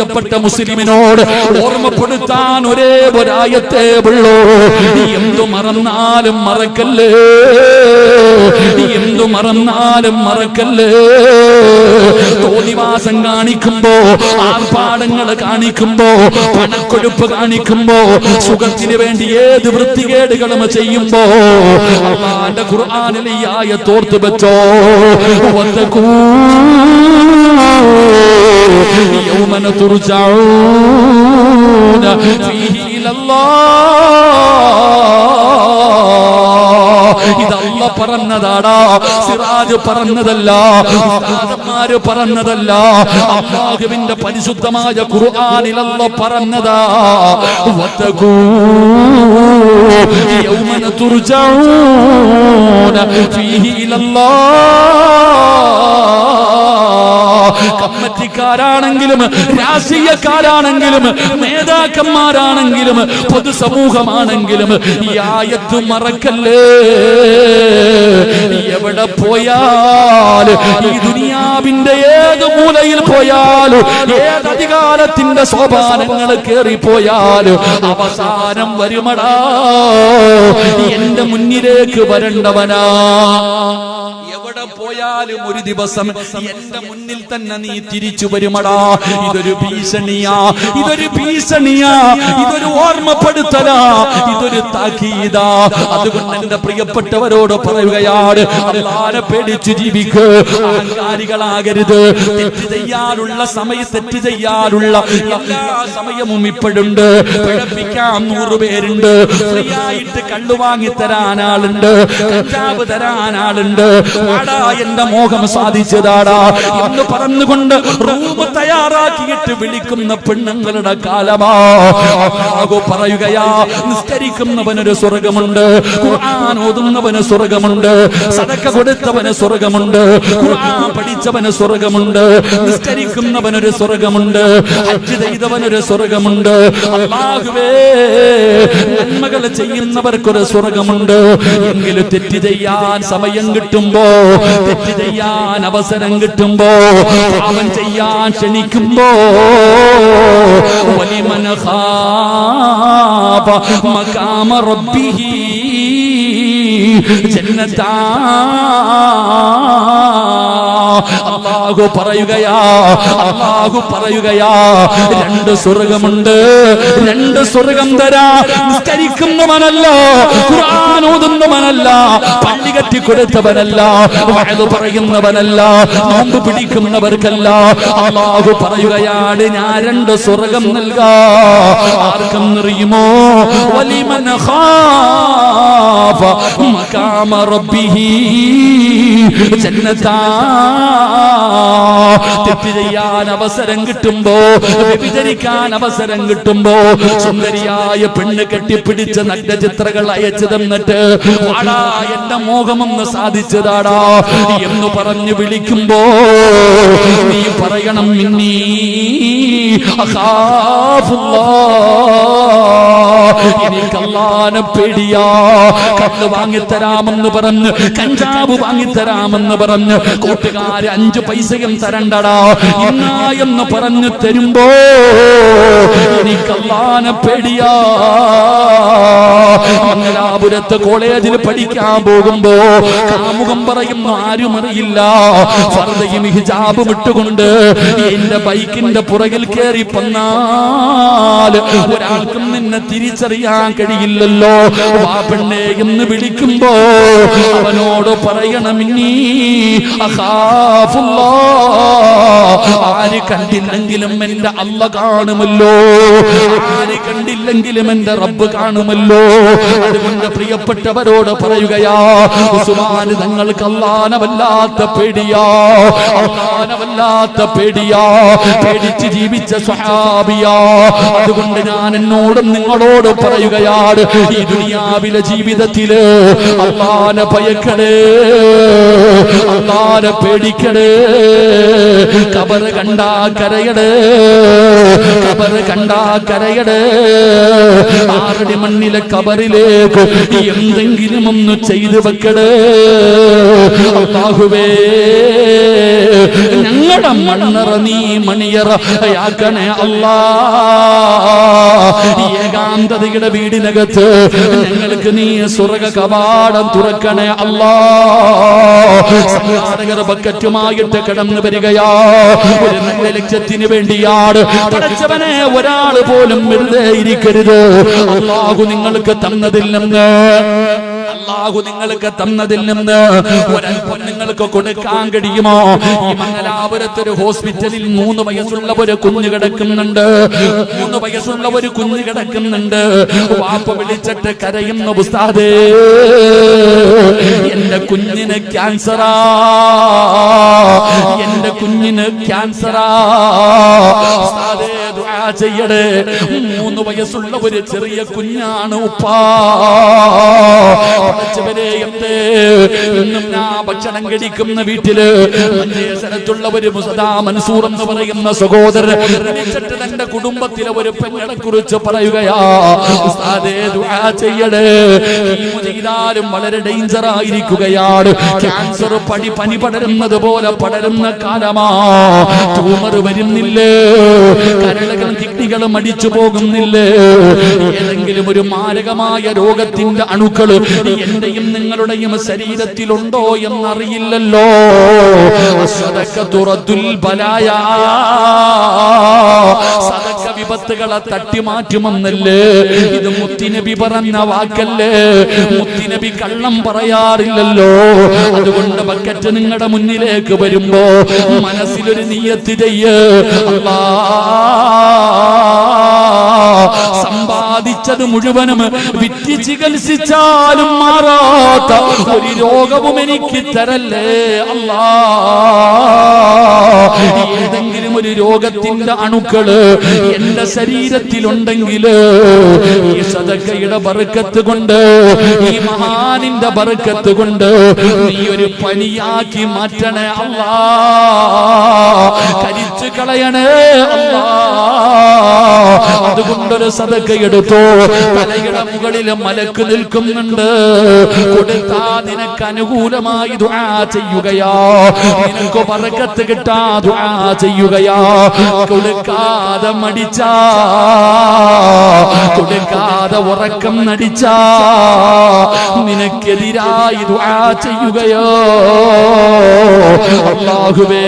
പ്രിയപ്പെട്ട മുസ്ലിമിനോട് ഓർമ്മപ്പെടുത്താൻ ഒരേ ഒരായത്തേ ഉള്ളൂ. എന്തു മറന്നാലും മറക്കല്ലേ, എന്തു മറന്നാലും മറക്കല്ലേ. തോന്നിവാസം കാണിക്കുമ്പോ, ആർഭാടങ്ങൾ കാണിക്കുമ്പോ, പണക്കൊഴുപ്പ് കാണിക്കുമ്പോ, സുഖത്തിന് വേണ്ടി ഏത് വൃത്തികേടുകളും ചെയ്യുമ്പോ അല്ലാഹുവിന്റെ ഖുർആനിലെ ഈ ആയത്ത് ഓർത്തു വെച്ചോ. يوم ترجعون فيه إلى الله. ഇതല്ല പറഞ്ഞതാടാ, സിറാജ് പറഞ്ഞതല്ല, ഉസ്താദന്മാര് പറഞ്ഞതല്ല, അല്ലാഹുവിന്റെ പരിശുദ്ധമായ ഖുർആനിൽ അല്ലാഹ് പറഞ്ഞതാ. വതഖൂ യൗമ തുർജഊന ഫീഹി ഇലല്ലാഹ്. കമ്മിറ്റിക്കാരാണെങ്കിലും രാഷ്ട്രീയക്കാരാണെങ്കിലും നേതാക്കന്മാരാണെങ്കിലും പൊതുസമൂഹമാണെങ്കിലും ഈ ആയത്ത് മറക്കല്ലേ. എവിടെ പോയാലും, ഈ ദുനിയാവിന്റെ ഏത് മൂലയിൽ പോയാലും, ഏത് അധികാരത്തിന്റെ സോപാനങ്ങൾ കേറിപ്പോയാലും അവസാനം വരുമടാ എന്റെ മുന്നിലേക്ക് വരേണ്ടവനാ. എവിടെ പോയാലും ഒരു ദിവസം എന്റെ മുന്നിൽ തന്നെ നീ തിരിച്ചു വരുമടാ. ഇതൊരു ഭീഷണിയാ, ഇതൊരു ഭീഷണിയാ, ഇതൊരു ഓർമ്മപ്പെടുത്തലാ, ഇതൊരു താക്കീതാ. അതുകൊണ്ട് എന്റെ പ്രിയപ്പെട്ടവരോട് പറയുകയാണ്, അല്ലാഹുവിനെ പേടിച്ച് ജീവിക്ക്, അഹങ്കാരികളാകരുത്. തെറ്റ് ചെയ്യാനുള്ള തെറ്റ് ചെയ്യാനുള്ള എല്ലാ സമയവും ഇപ്പോഴുണ്ട്. പിഴപ്പിക്കാൻ 100 പേരുണ്ട്, ഫ്രീ ആയിട്ട് കള്ളു വാങ്ങി തരാൻ ആളുണ്ട്, കഞ്ചാവ് തരാൻ ആളുണ്ട്. ആടാ എന്റെ മോഹം സാധിച്ചതാടാ എന്ന് പറഞ്ഞുകൊണ്ട് റൂം തയ്യാറാക്കിയിട്ട് വിളിക്കുന്ന പെണ്ണുങ്ങളുടെ കാലമാ. അല്ലാഹു പറയുകയാ, നിസ്കരിക്കുന്നവനൊരു സ്വർഗമുണ്ട്, ഖുർആൻ ഓതുന്നവന് സ്വർഗമുണ്ട്, സദഖ കൊടുത്തവന് സ്വർഗമുണ്ട്, ഖുർആൻ പഠിച്ചവന് സ്വർഗമുണ്ട്, നിസ്കരിക്കുന്നവനൊരു സ്വർഗമുണ്ട്, ഹജ്ജ് ചെയ്തവനൊരു സ്വർഗമുണ്ട്. അല്ലാഹുവേ, നന്മകൾ ചെയ്യുന്നവർക്കൊരു സ്വർഗമുണ്ട്. എങ്കിലും തെറ്റ് ചെയ്യാൻ സമയം കിട്ടുമ്പോ, തെറ്റ് ചെയ്യാൻ അവസരം കിട്ടുമ്പോ, പാപം ചെയ്യാൻ ക്ഷണിക്കുമ്പോ, വലിമൻ ഖാഫ മഖാമ റബ്ബിഹി ജന്നതാ. അല്ലാഹു പറയുകയാ, അല്ലാഹു പറയുകയാ, 2 സ്വർഗമുണ്ട്, 2 സ്വർഗം തരാ. നിസ്കരിക്കുന്നവനല്ല, ഖുർആൻ ഓതുന്നവനല്ല, പള്ളി കെട്ടി കൊടുത്തവനല്ല, വഅദ് പറയുന്നവനല്ല, നോമ്പ് പിടിക്കുന്നവർക്കല്ല. അല്ലാഹു പറയുകയാണ്, ഞാൻ 2 സ്വർഗം നൽകാ. ആർക്കെന്നറിയുമോ? വലിമൻ ഖാഫ മഖാമ റബ്ബിഹി ജന്നതാ. തെറ്റ് ചെയ്യാൻ അവസരം കിട്ടുമ്പോ, വ്യഭിചരിക്കാൻ അവസരം കിട്ടുമ്പോ, സുന്ദരിയായ പെണ്ണ് കെട്ടിപ്പിടിച്ച നഗ്നചിത്രങ്ങൾ അയച്ചു തന്നിട്ട് വാടാ എന്റെ മോഹമൊന്ന് സാധിച്ചതാടാ എന്ന് പറഞ്ഞു വിളിക്കുമ്പോ നീ പറയണം, ഇന്നീ അഖാഫുല്ലാഹ്, എനിക്ക് അല്ലാഹുവിനെ പേടിയാ. കള്ള് വാങ്ങിത്തരാമെന്ന് പറഞ്ഞ്, കഞ്ചാവ് വാങ്ങിത്തരാമെന്ന് പറഞ്ഞ് കൂട്ടുകാര് 5 പൈസയും തരണ്ടടാ ഇന്ന എന്ന് പറഞ്ഞു തരുമ്പോ എനിക്ക് അല്ലാഹുവിനെ പേടിയാ. മംഗലാപുരത്ത് കോളേജിൽ പഠിക്കാൻ പോകുമ്പോ കാമുകം പറയുന്നു, ആരും അറിയില്ല, ഫർദയും ഹിജാബും ഇട്ടുകൊണ്ട് എന്റെ ബൈക്കിന്റെ പുറകിൽ കയറി വന്നാൽ ഒരാൾക്കും നിന്നെ തിരിച്ചറിയാൻ കഴിയില്ലല്ലോ. വാ പെണ്ണേ എന്ന് വിളിക്കുമ്പോ അവനോട് പറയണം, ഇന്നീ അഖാഫുല്ലാഹ്, ആര് കണ്ടില്ലെങ്കിലും എന്റെ അല്ലാഹ് കാണുമല്ലോ, ആര് കണ്ടില്ലെങ്കിലും എന്റെ റബ്ബ് കാണുമല്ലോ. അതുകൊണ്ട് പ്രിയപ്പെട്ടവരോട് പറയുകയാ, ഉസ്മാൻ തങ്ങൾക്ക് അല്ലാഹുവിനെ വല്ലാത്ത പേടിയാ, അല്ലാഹുവിനെ വല്ലാത്ത പേടിയാ, പേടിച്ച് ജീവിച്ച സ്വഹാബിയാ. അതുകൊണ്ട് ഞാൻ എന്നോടും നിങ്ങളോട് പറയുകയാണ്, ഈ ദുനിയാവിലെ ജീവിതത്തില് അല്ലാഹുവിനെ ഭയക്കണേ, അല്ലാഹുവിനെ പേടിക്കണേ. ഖബർ കണ്ടാ കരയടേ, ഖബർ കണ്ടാ കരയടേ. 6 അടി മണ്ണിലെ ഖബറിലേക്ക് എന്തെങ്കിലും ഒന്ന് ചെയ്തു വെക്കടേ. അല്ലാഹുവേ, ഞങ്ങളുടെ മണ്ണറ നീ മണിയറയാക്കണേ അല്ലാ. ഏകാന്തതയുടെ വീടിനകത്ത് ഞങ്ങൾക്ക് നീ സ്വർഗ കവാടം തുറക്കണേ അല്ലാ. സംഘാടകർ ബക്കറ്റുമായിട്ട് കടന്നു വരികയാ. ഒരു നല്ല ലക്ഷ്യത്തിന് വേണ്ടിയാണ്. പടച്ചവനെ, ഒരാൾ പോലും വെറുതെ ഇരിക്കരുത്. അല്ലാഹു നിങ്ങൾക്ക് തന്നതിൽ നിന്ന് ഒരൽപ്പം നിങ്ങൾക്ക് കൊടുക്കാൻ കഴിയുമോ? ഈ മംഗലാപുരത്ത് ഒരു ഹോസ്പിറ്റലിൽ 3 വയസ്സുള്ള ഒരു കുഞ്ഞ് കിടക്കുന്നുണ്ട്. 3 വയസ്സുള്ള ഒരു കുഞ്ഞ് കിടക്കുന്നുണ്ട്. വാപ്പ വിളിച്ചിട്ട് കരയുന്ന, ഉസ്താദേ എന്റെ കുഞ്ഞിന് ക്യാൻസറാ, എന്റെ കുഞ്ഞിന് ക്യാൻസറാ, ഉസ്താദേ ദുആ ചെയ്യണേ. 3 വയസ്സുള്ള ഒരു ചെറിയ കുഞ്ഞാണ് ഉപ്പാ. ഇന്നും ഞാൻ ഭക്ഷണം കഴിക്കുന്ന വീട്ടില് മറ്റേ സ്ഥലത്തുള്ള ഒരു മുസദാ മൻസൂർ എന്ന് പറയുന്ന സഹോദരൻ തന്റെ കുടുംബത്തിലെ ഒരു പെങ്ങളെ കുറിച്ച് പറയുകയാ, ഉസ്താദേ ദുആ ചെയ്യണേ, കീമോചെയ്താലും വളരെ ഡേഞ്ചർ ആയിരിക്കുകയാണ്. ക്യാൻസർ പനി പടരുന്നത് പോലെ പടരുന്ന കാലമാ. ട്യൂമർ വരുന്നില്ലേ, കരളുകളും കിഡ്നികളും അടിച്ചു പോകുന്നില്ലേ, ഏതെങ്കിലും ഒരു മാരകമായ രോഗത്തിന്റെ അണുക്കൾ എന്റെയും നിങ്ങളുടെയും ശരീരത്തിലുണ്ടോ എന്നറിയില്ലല്ലോ. സദക്ക വിപത്തുകളെ തട്ടിമാറ്റുമെന്നല്ലേ ഇത് മുത്തിനബി പറഞ്ഞ വാക്കല്ലേ. മുത്തിനബി കള്ളം പറയാറില്ലല്ലോ. അതുകൊണ്ട് ബക്കറ്റ് നിങ്ങളുടെ മുന്നിലേക്ക് വരുമ്പോ മനസ്സിലൊരു നിയ്യത്ത് ചെയ്യ്. സമ്പാദിച്ചത് മുഴുവനും വിറ്റ് ചികിത്സിച്ചാലും മാറാത്ത ഒരു രോഗവും എനിക്ക് തരല്ലേ അല്ലാ. ഏതെങ്കിലും ഒരു രോഗത്തിന്റെ അണുക്കള് എന്റെ ശരീരത്തിലുണ്ടെങ്കിൽ ഈ സദഖയുടെ ബർക്കത്ത് കൊണ്ട്, ഈ മഹാനിന്റെ ബർക്കത്ത് കൊണ്ട് നീ ഒരു പനിയാക്കി മാറ്റണേ അല്ലാ, കരിച്ചു കളയണേ അല്ലാ. അതുകൊണ്ടൊരു സദഖ എടുത്തോ. തലയുടെ മുകളിൽ മലക്ക് നിൽക്കുന്നുണ്ട്. കൊടുത്താ നിനക്ക് അനുകൂലമായി ദുആ ചെയ്യുകയാ, നിനക്ക് ബർക്കത്ത് കിട്ടാ ദുആ ചെയ്യുകയാ. കൊടുക്കാതെ മടിച്ചാ, കൊടുക്കാതെ ഉറക്കം നടിച്ചാ നിനക്കെതിരായി ദുആ ചെയ്യുകയോ. അല്ലാഹുവേ,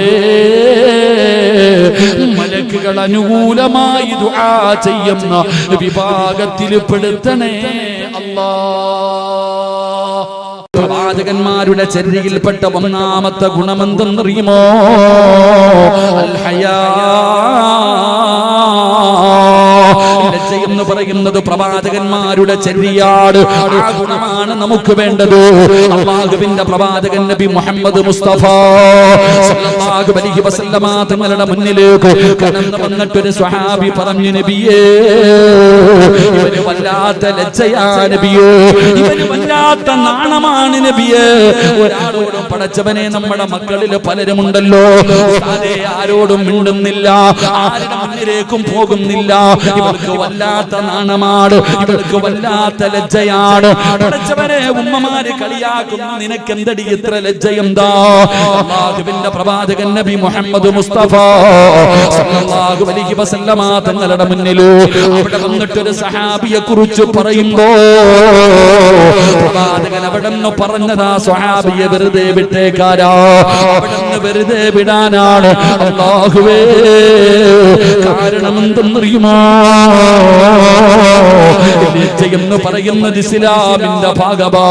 മലക്കുകൾ അനുകൂലമായി ദുആ ചെയ്യുന്ന വിഭാഗത്തിൽ പെടുത്തണേ അല്ലാ. പ്രവാചകന്മാരുടെ ചര്യയിൽപ്പെട്ട ഒന്നാമത്തെ ഗുണമെന്തെന്നറിയുമോ? അൽ ഹയാ. എന്ന് പറയുന്നത് പ്രവാചകന്മാരുടെ ചര്യയാണ്. ആ ഗുണമാണ് നമുക്ക് വേണ്ടത്. അല്ലാഹുവിന്റെ പ്രവാചകൻ നബി മുഹമ്മദ് മുസ്തഫ സല്ലല്ലാഹു അലൈഹി വസല്ലമ തങ്ങളുടെ മുന്നിലേക്ക് കടന്നു വന്നിട്ടൊരു സ്വഹാബി പറഞ്ഞു, നബിയേ, ഇവന് വല്ലാത്ത ലജ്ജയാ നബിയേ, ഇവന് വല്ലാത്ത നാണമാണ് നബിയേ. ഒരാളോടും പടച്ചവനെ, നമ്മുടെ മക്കളിൽ പലരുമുണ്ടല്ലോ, ആരോടും മിണ്ടുന്നില്ല, ആരുടെ മുന്നിലേക്കും പോകുന്നില്ല. ഇവർക്ക് വല്ലാത്ത നാണമാണ്, ഇവർക്ക് വല്ലാത്ത ലജ്ജയാണ്. പടച്ചവനെ, ഉമ്മമാര് കളിയാക്കുന്നു, നിനക്കെന്തടി ഇത്ര ലജ്ജയെന്താ? അല്ലാഹുവിന്റെ പ്രവാചകൻ നബി മുഹമ്മദ് മുസ്തഫ സല്ലല്ലാഹു അലൈഹി വസല്ലമ തങ്ങളുടെ മുന്നിൽ അവിടെ വന്നിട്ടൊരു സഹാബിയെ കുറിച്ച് പറയുമ്പോ പ്രവാചകൻ അവിടെ നിന്ന് പറഞ്ഞതാ, സ്വഹാബിയെ വെറുതെ വിട്ടേക്കാരാ, അവിടെ നിന്ന് വെറുതെ വിടാനാണ്. അല്ലാഹുവേ, കാരണം എന്തെന്നറിയുമോ? ലജ്ജയെന്ന് പറയുന്നത് ഇസ്ലാമിന്റെ ഭാഗമാ,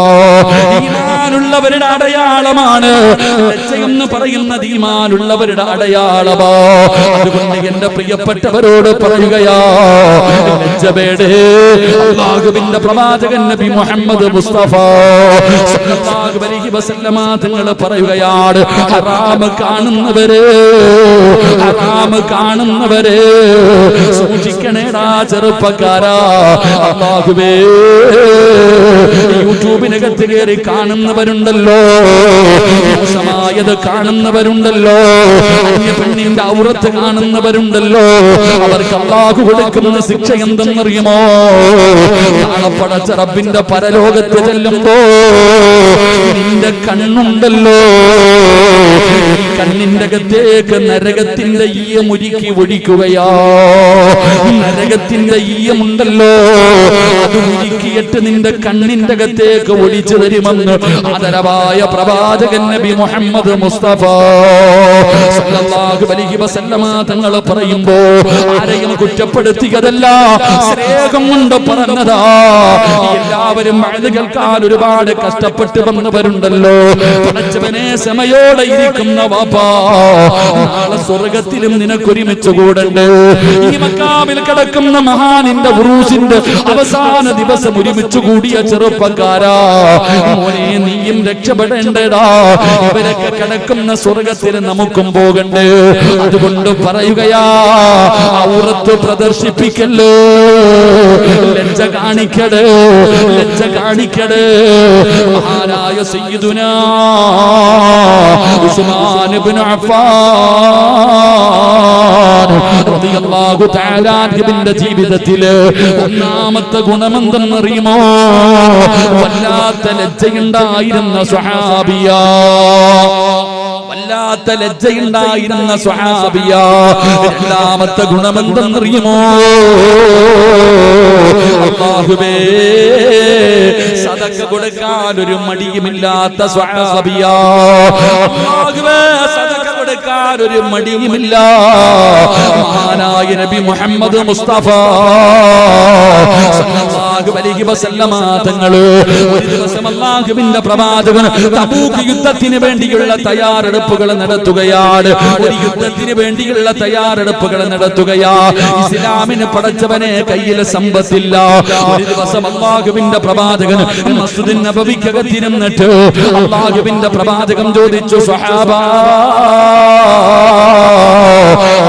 ഈമാനുള്ളവരുടെ അടയാളമാണ്. ലജ്ജയെന്ന് പറയുന്നത് ഈമാനുള്ളവരുടെ അടയാളമാ. അതുകൊണ്ട് എന്റെ പ്രിയപ്പെട്ടവരോട് പറയുകയാ, ലജ്ജവേടേ. അല്ലാഹുവിന്റെ പ്രവാചകൻ നബി മുഹമ്മദ് മുസ്തഫ സല്ലല്ലാഹു അലൈഹി വസല്ലമ തങ്ങൾ പറയുകയാണ്, ഹറാം കാണുന്നവരെ, ഹറാം കാണുന്നവരെ സൂക്ഷിക്കണേടാ ചെറുപ്പക്കാരാ. അല്ലാഹുവേ യൂട്യൂബിനകത്ത് കയറി കാണുന്നവരുണ്ടല്ലോ, മോശമായത് കാണുന്നവരുണ്ടല്ലോ, അന്യ പെണ്ണിന്റെ ഔറത്ത് കാണുന്നവരുണ്ടല്ലോ, അവർക്ക് അല്ലാഹു കൊടുക്കുന്ന ശിക്ഷ എന്തെന്നറിയുമോ? നാളെ പടച്ച റബ്ബിന്റെ പരലോകത്ത് ചെല്ലുമ്പോ നിന്റെ കണ്ണുണ്ടല്ലോ, കണ്ണിന്റെ അകത്തേക്ക് നരകത്തിന്റെ ഈയമുരുക്കി ഒഴിക്കുകയാ. നരകത്തിന്റെ ഈയമുണ്ടല്ലോ, അത് ഉരുക്കിയിട്ട് നിന്റെ കണ്ണിന്റെ അകത്തേക്ക് ഒഴിച്ചു തരുമെന്ന് ആദരവായ പ്രവാചകൻ നബി മുഹമ്മദ് മുസ്തഫ സല്ലല്ലാഹു അലൈഹി വസല്ലമ തങ്ങൾ പറയുമ്പോ ആരെയും കുറ്റപ്പെടുത്തിയതല്ല, സ്നേഹം കൊണ്ട് പറഞ്ഞതാ. എല്ലാവരും അത് കേൾക്കാൻ ഒരുപാട് കഷ്ടപ്പെട്ട് വന്നവരുണ്ടല്ലോ. പടച്ചവനെ സമയോടെ ഇരിക്കുന്ന വാപ്പാ, നാളെ സ്വർഗത്തിലും നിനക്കൊരുമിച്ച് കൂടണ്ട്. ഈ മക്കാമിൽ കിടക്കുന്ന മഹാനിന്റെ ഉറൂസിന്റെ അവസാന ദിവസം ഒരുമിച്ച് കൂടിയ ചെറുപ്പക്കാരാ, മോനെ നീയും രക്ഷപ്പെടേണ്ടടാ. ഇവരൊക്കെ കിടക്കുന്ന സ്വർഗത്തിൽ നമുക്കും പോകണ്ടേ. അതുകൊണ്ട് പറയുകയാ, ഔറത്ത് പ്രദർശിപ്പിക്കല്ലേ, ലജ്ജ കാണിക്കടേ, ലജ്ജ കാണിക്കടേ. മഹാനായ സയ്യിദുനാ ഉസ്മാൻ ഇബ്നു അഫ്ഫാൻ റളിയല്ലാഹു തആല അൻഹുവിന്റെ ജീവിതത്തില് ഒന്നാമത്തെ ഗുണമെന്തെന്നറിയുമോ? വല്ലാത്ത ലജ്ജയുണ്ടായിരുന്ന സ്വഹാബിയാ, വല്ലാത്ത ലജ്ജയുണ്ടായിരുന്ന സ്വഹാബിയ. രണ്ടാമത്തെ ഗുണമെന്തെന്നറിയുമോ? അല്ലാഹുവേ സദഖ കൊടുക്കാൻ ഒരു മടിയുമില്ലാത്ത സ്വഹാബിയ. അല്ലാഹുവേ സദഖ കൊടുക്കാൻ ഒരു മടിയുമില്ല. മഹാനായ നബി മുഹമ്മദ് മുസ്തഫ സല്ലല്ലാഹു അലൈഹി വസല്ലമ തങ്ങള് ഒരു ദിവസം അല്ലാഹുവിന്റെ പ്രവാചകൻ തബൂക്ക് യുദ്ധത്തിന് വേണ്ടിയുള്ള തയ്യാറെടുപ്പുകൾ നടത്തുകയാണ്. ഒരു യുദ്ധത്തിന് വേണ്ടിയുള്ള തയ്യാറെടുപ്പുകൾ നടത്തുകയാ. ഇസ്ലാമിന് പടച്ചവനെ കയ്യിൽ സമ്പത്തില്ല. ഒരു ദിവസം അല്ലാഹുവിന്റെ പ്രവാചകൻ മസ്ജിദുൻ നബവിക്കകത്തിരുന്നിട്ട് അല്ലാഹുവിന്റെ പ്രവാചകൻ ചോദിച്ചു, സ്വഹാബാ,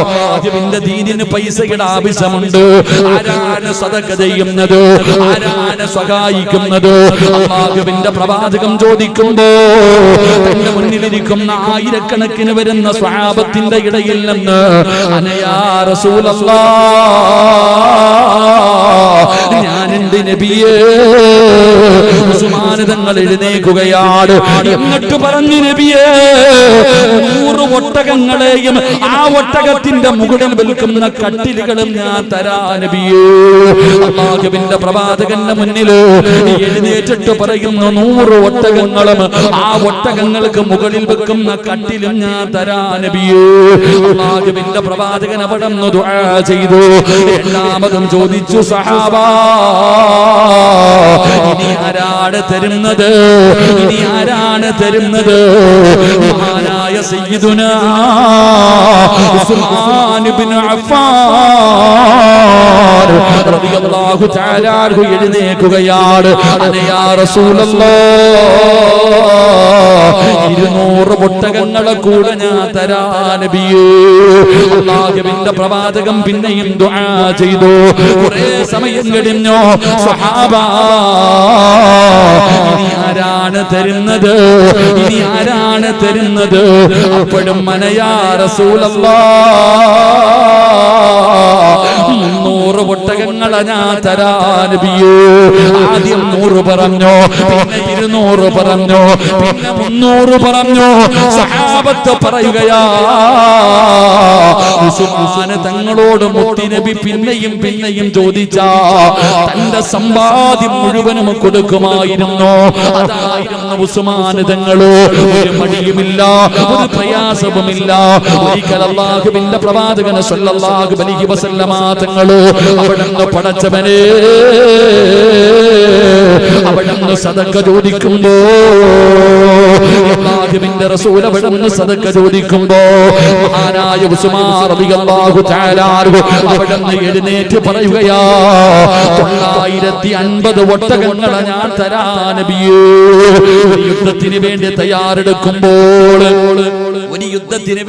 അല്ലാഹുവിന്റെ ദീനിന് പൈസയുടെ ആവശ്യമുണ്ട്. ആരാണ് സദഖ ചെയ്യുന്നത്? ആരാണ് സഹായിക്കുന്നത്? അല്ലാഹുവിന്റെ പ്രവാചകൻ ചോദിക്കുമ്പോ തന്റെ മുന്നിലിരിക്കുന്ന ആയിരക്കണക്കിന് വരുന്ന സ്വഹാബത്തിന്റെ ഇടയിൽ നിന്ന് അനയാ റസൂലല്ലാഹ്, ഞാനുണ്ട് നബിയേ. ഉസ്മാൻ തങ്ങൾ എഴുന്നേൽക്കുകയാണ്. എന്നിട്ട് പറഞ്ഞു, നബിയേ, 100 ഒട്ടകങ്ങളെയും ആ ഒട്ടകത്തിന്റെ മുകളിൽ വിൽക്കുന്ന കട്ടിലുകളും ഞാൻ തരാ നബിയേ. അല്ലാഹുവിന്റെ പ്രവാചകന്റെ മുന്നിൽ എഴുന്നേറ്റിട്ട് പറയുന്നു, 100 ഒട്ടകങ്ങളും ആ ഒട്ടകങ്ങൾക്ക് മുകളിൽ വെക്കുന്ന കട്ടിലും ഞാൻ തരാ നബിയേ. അല്ലാഹുവിന്റെ പ്രവാചകൻ അവിടെ നിന്ന് ദുആ ചെയ്തു. രണ്ടാമതും ചോദിച്ചു, സഹാബാ, ഇനി ആരാണ് തരുന്നത്? ഇനി ആരാണ് തരുന്നത്? മഹാനായ സയ്യിദുനാ ഉസ്മാൻ ഇബ്നു അഫ്ഫാൻ റളിയല്ലാഹു തആല അൻഹു എഴുന്നേൽക്കുകയാണ്. അനയാ റസൂലല്ലാഹ്, 200 ഒട്ടകങ്ങളെ കൂടെ ഞാൻ തരാ നബിയേ. അല്ലാഹുവിന്റെ പ്രവാചകൻ പിന്നെയും ദുആ ചെയ്തു. കുറേ സമയം കഴിഞ്ഞു. സ്വഹാബാ, ഇനി ആരാണ് തരുന്നത്? ഇനി ആരാണ് തരുന്നത്? അപ്പോഴും അനയാ റസൂലല്ലാഹ്, 300 ഒട്ടകങ്ങളെ ഞാൻ തരാ നബിയേ. ആദ്യം 100 പറഞ്ഞു, പിന്നെ 200 പറഞ്ഞു, പിന്നെ 300 പറഞ്ഞു. സഹാബത്ത് പറയുകയാ, ഉസ്മാൻ തങ്ങളോട് മുത്തുനബി പിന്നെയും പിന്നെയും ചോദിച്ചാ തന്റെ സമ്പാദ്യം മുഴുവനും കൊടുക്കുമായിരുന്നു. അതായിരുന്നു ഉസ്മാൻ തങ്ങള്. ഒരു മടിയുമില്ല, ഒരു പ്രയാസവുമില്ല. ഒരിക്കൽ അല്ലാഹുവിന്റെ പ്രവാചകൻ സ്വല്ലല്ലാഹു അലൈഹി വസല്ലമ തങ്ങള് അവിടുന്ന് പടച്ചവനെ അവിടുന്ന് സദഖ ചോദിക്കുമ്പോ അല്ലാഹുവിന്റെ റസൂൽ അവിടുന്ന് സദഖ ചോദിക്കുമ്പോ മഹാനായ ഉസ്മാൻ റളിയല്ലാഹു തആല അവിടുന്ന് എഴുന്നേറ്റ് പറയുകയാ 950 ഒട്ടകങ്ങളെ ഞാൻ തരാ നബിയേ. യുദ്ധത്തിന്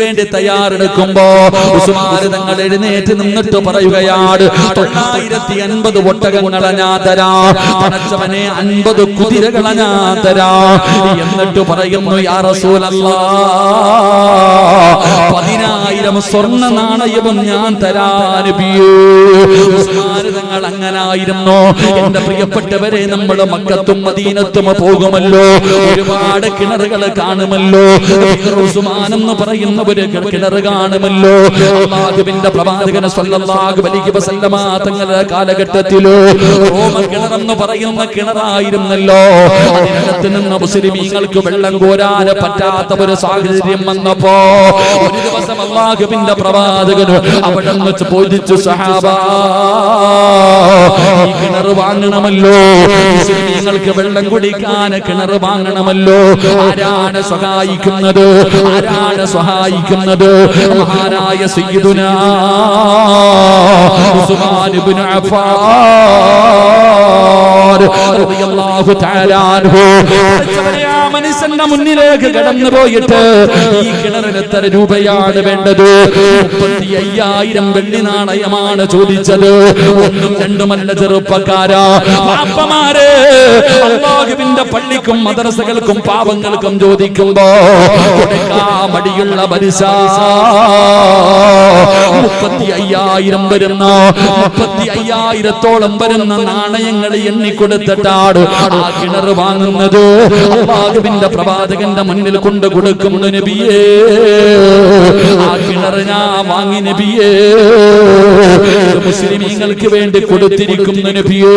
വേണ്ടി തയ്യാറെടുക്കുമ്പോ ഉസ്മാൻ തങ്ങൾ എഴുന്നേറ്റ് നിന്നിട്ട് പറയുകയാണ് 950 ഒട്ടകങ്ങളെ ഞാൻ തരാ, പടച്ചവനെ 50 കുതിരകളെ ഞാൻ തരാ. എന്നിട്ട് പറയുന്നു യാ റസൂലല്ലാഹ് 10,000 സ്വർണ്ണ നാണയവും ഞാൻ തരാ നബിയേ. ഉസ്മാൻ തങ്ങൾ അങ്ങനായിരുന്നു. എന്റെ പ്രിയപ്പെട്ടവരെ, നമ്മൾ മക്കത്തും മദീനത്തും പോകുമല്ലോ, ഒരുപാട് കിണറുകൾ കാണുമല്ലോ. ഉസ്മാൻ എന്ന് പറയുന്ന ഒരു കിണർ കാണുമല്ലോ. അല്ലാഹുവിന്റെ പ്രവാചകൻ സ്വല്ലല്ലാഹു അലൈഹി വസല്ലമ തങ്ങളുടെ കാലഘട്ടത്തിലോ റോമ കിണറെന്ന് പറയുന്ന കിണറായിരുന്നല്ലോ. അതിനകത്ത് നിന്ന് മുസ്ലിമീങ്ങൾക്ക് വെള്ളം കോരാൻ പറ്റാത്ത ഒരു സാഹചര്യം വന്നപ്പോ ഒരു ദിവസം അല്ലാഹുവിന്റെ പ്രവാചകൻ അവിടെ വെച്ച് ചോദിച്ചു, സഹാബാ ഈ കിണർ വാങ്ങണമല്ലോ, മുസ്ലിമീങ്ങൾക്ക് വെള്ളം കുടിക്കാൻ കിണർ വാങ്ങണമല്ലോ. ആരാണ് സഹായിക്കുന്നത്? മഹാനായ സയ്യിദുനാ ഉസ്മാൻ ഇബ്നു അഫ്ഫാൻ റളിയല്ലാഹു തആല അൻഹു മനുഷ്യന്റെ മുന്നിലേക്ക് കടന്നു പോയിട്ട് ഈ കിണറിന് എത്ര രൂപയാണ് വേണ്ടത്? 35,000 വെള്ളി നാണയമാണ് ചോദിച്ചത്. ഒന്നും രണ്ടുമല്ല ചെറുപ്പക്കാരാ, പാപ്പമാരെ, അല്ലാഹുവിന്റെ പള്ളിക്കും മദ്രസകൾക്കും പാവങ്ങൾക്കും ചോദിക്കുമ്പോ കൊടുക്കാൻ മടിയുള്ള മനുഷ്യ 35,000 വരുന്ന 35,000-ഓളം വരുന്ന നാണയങ്ങൾ എണ്ണിക്കൊടുത്തിട്ടാണ് ആ കിണർ വാങ്ങുന്നത്. അല്ലാഹുവിന്റെ പ്രവാചകന്റെ മുന്നിൽ കൊണ്ട് കൊടുക്കുന്നു, നബിയേ ആ കിണർ ഞാൻ വാങ്ങി നബിയേ, മുസ്ലിമീങ്ങൾക്ക് വേണ്ടി കൊടുത്തിരിക്കുന്നു നബിയേ.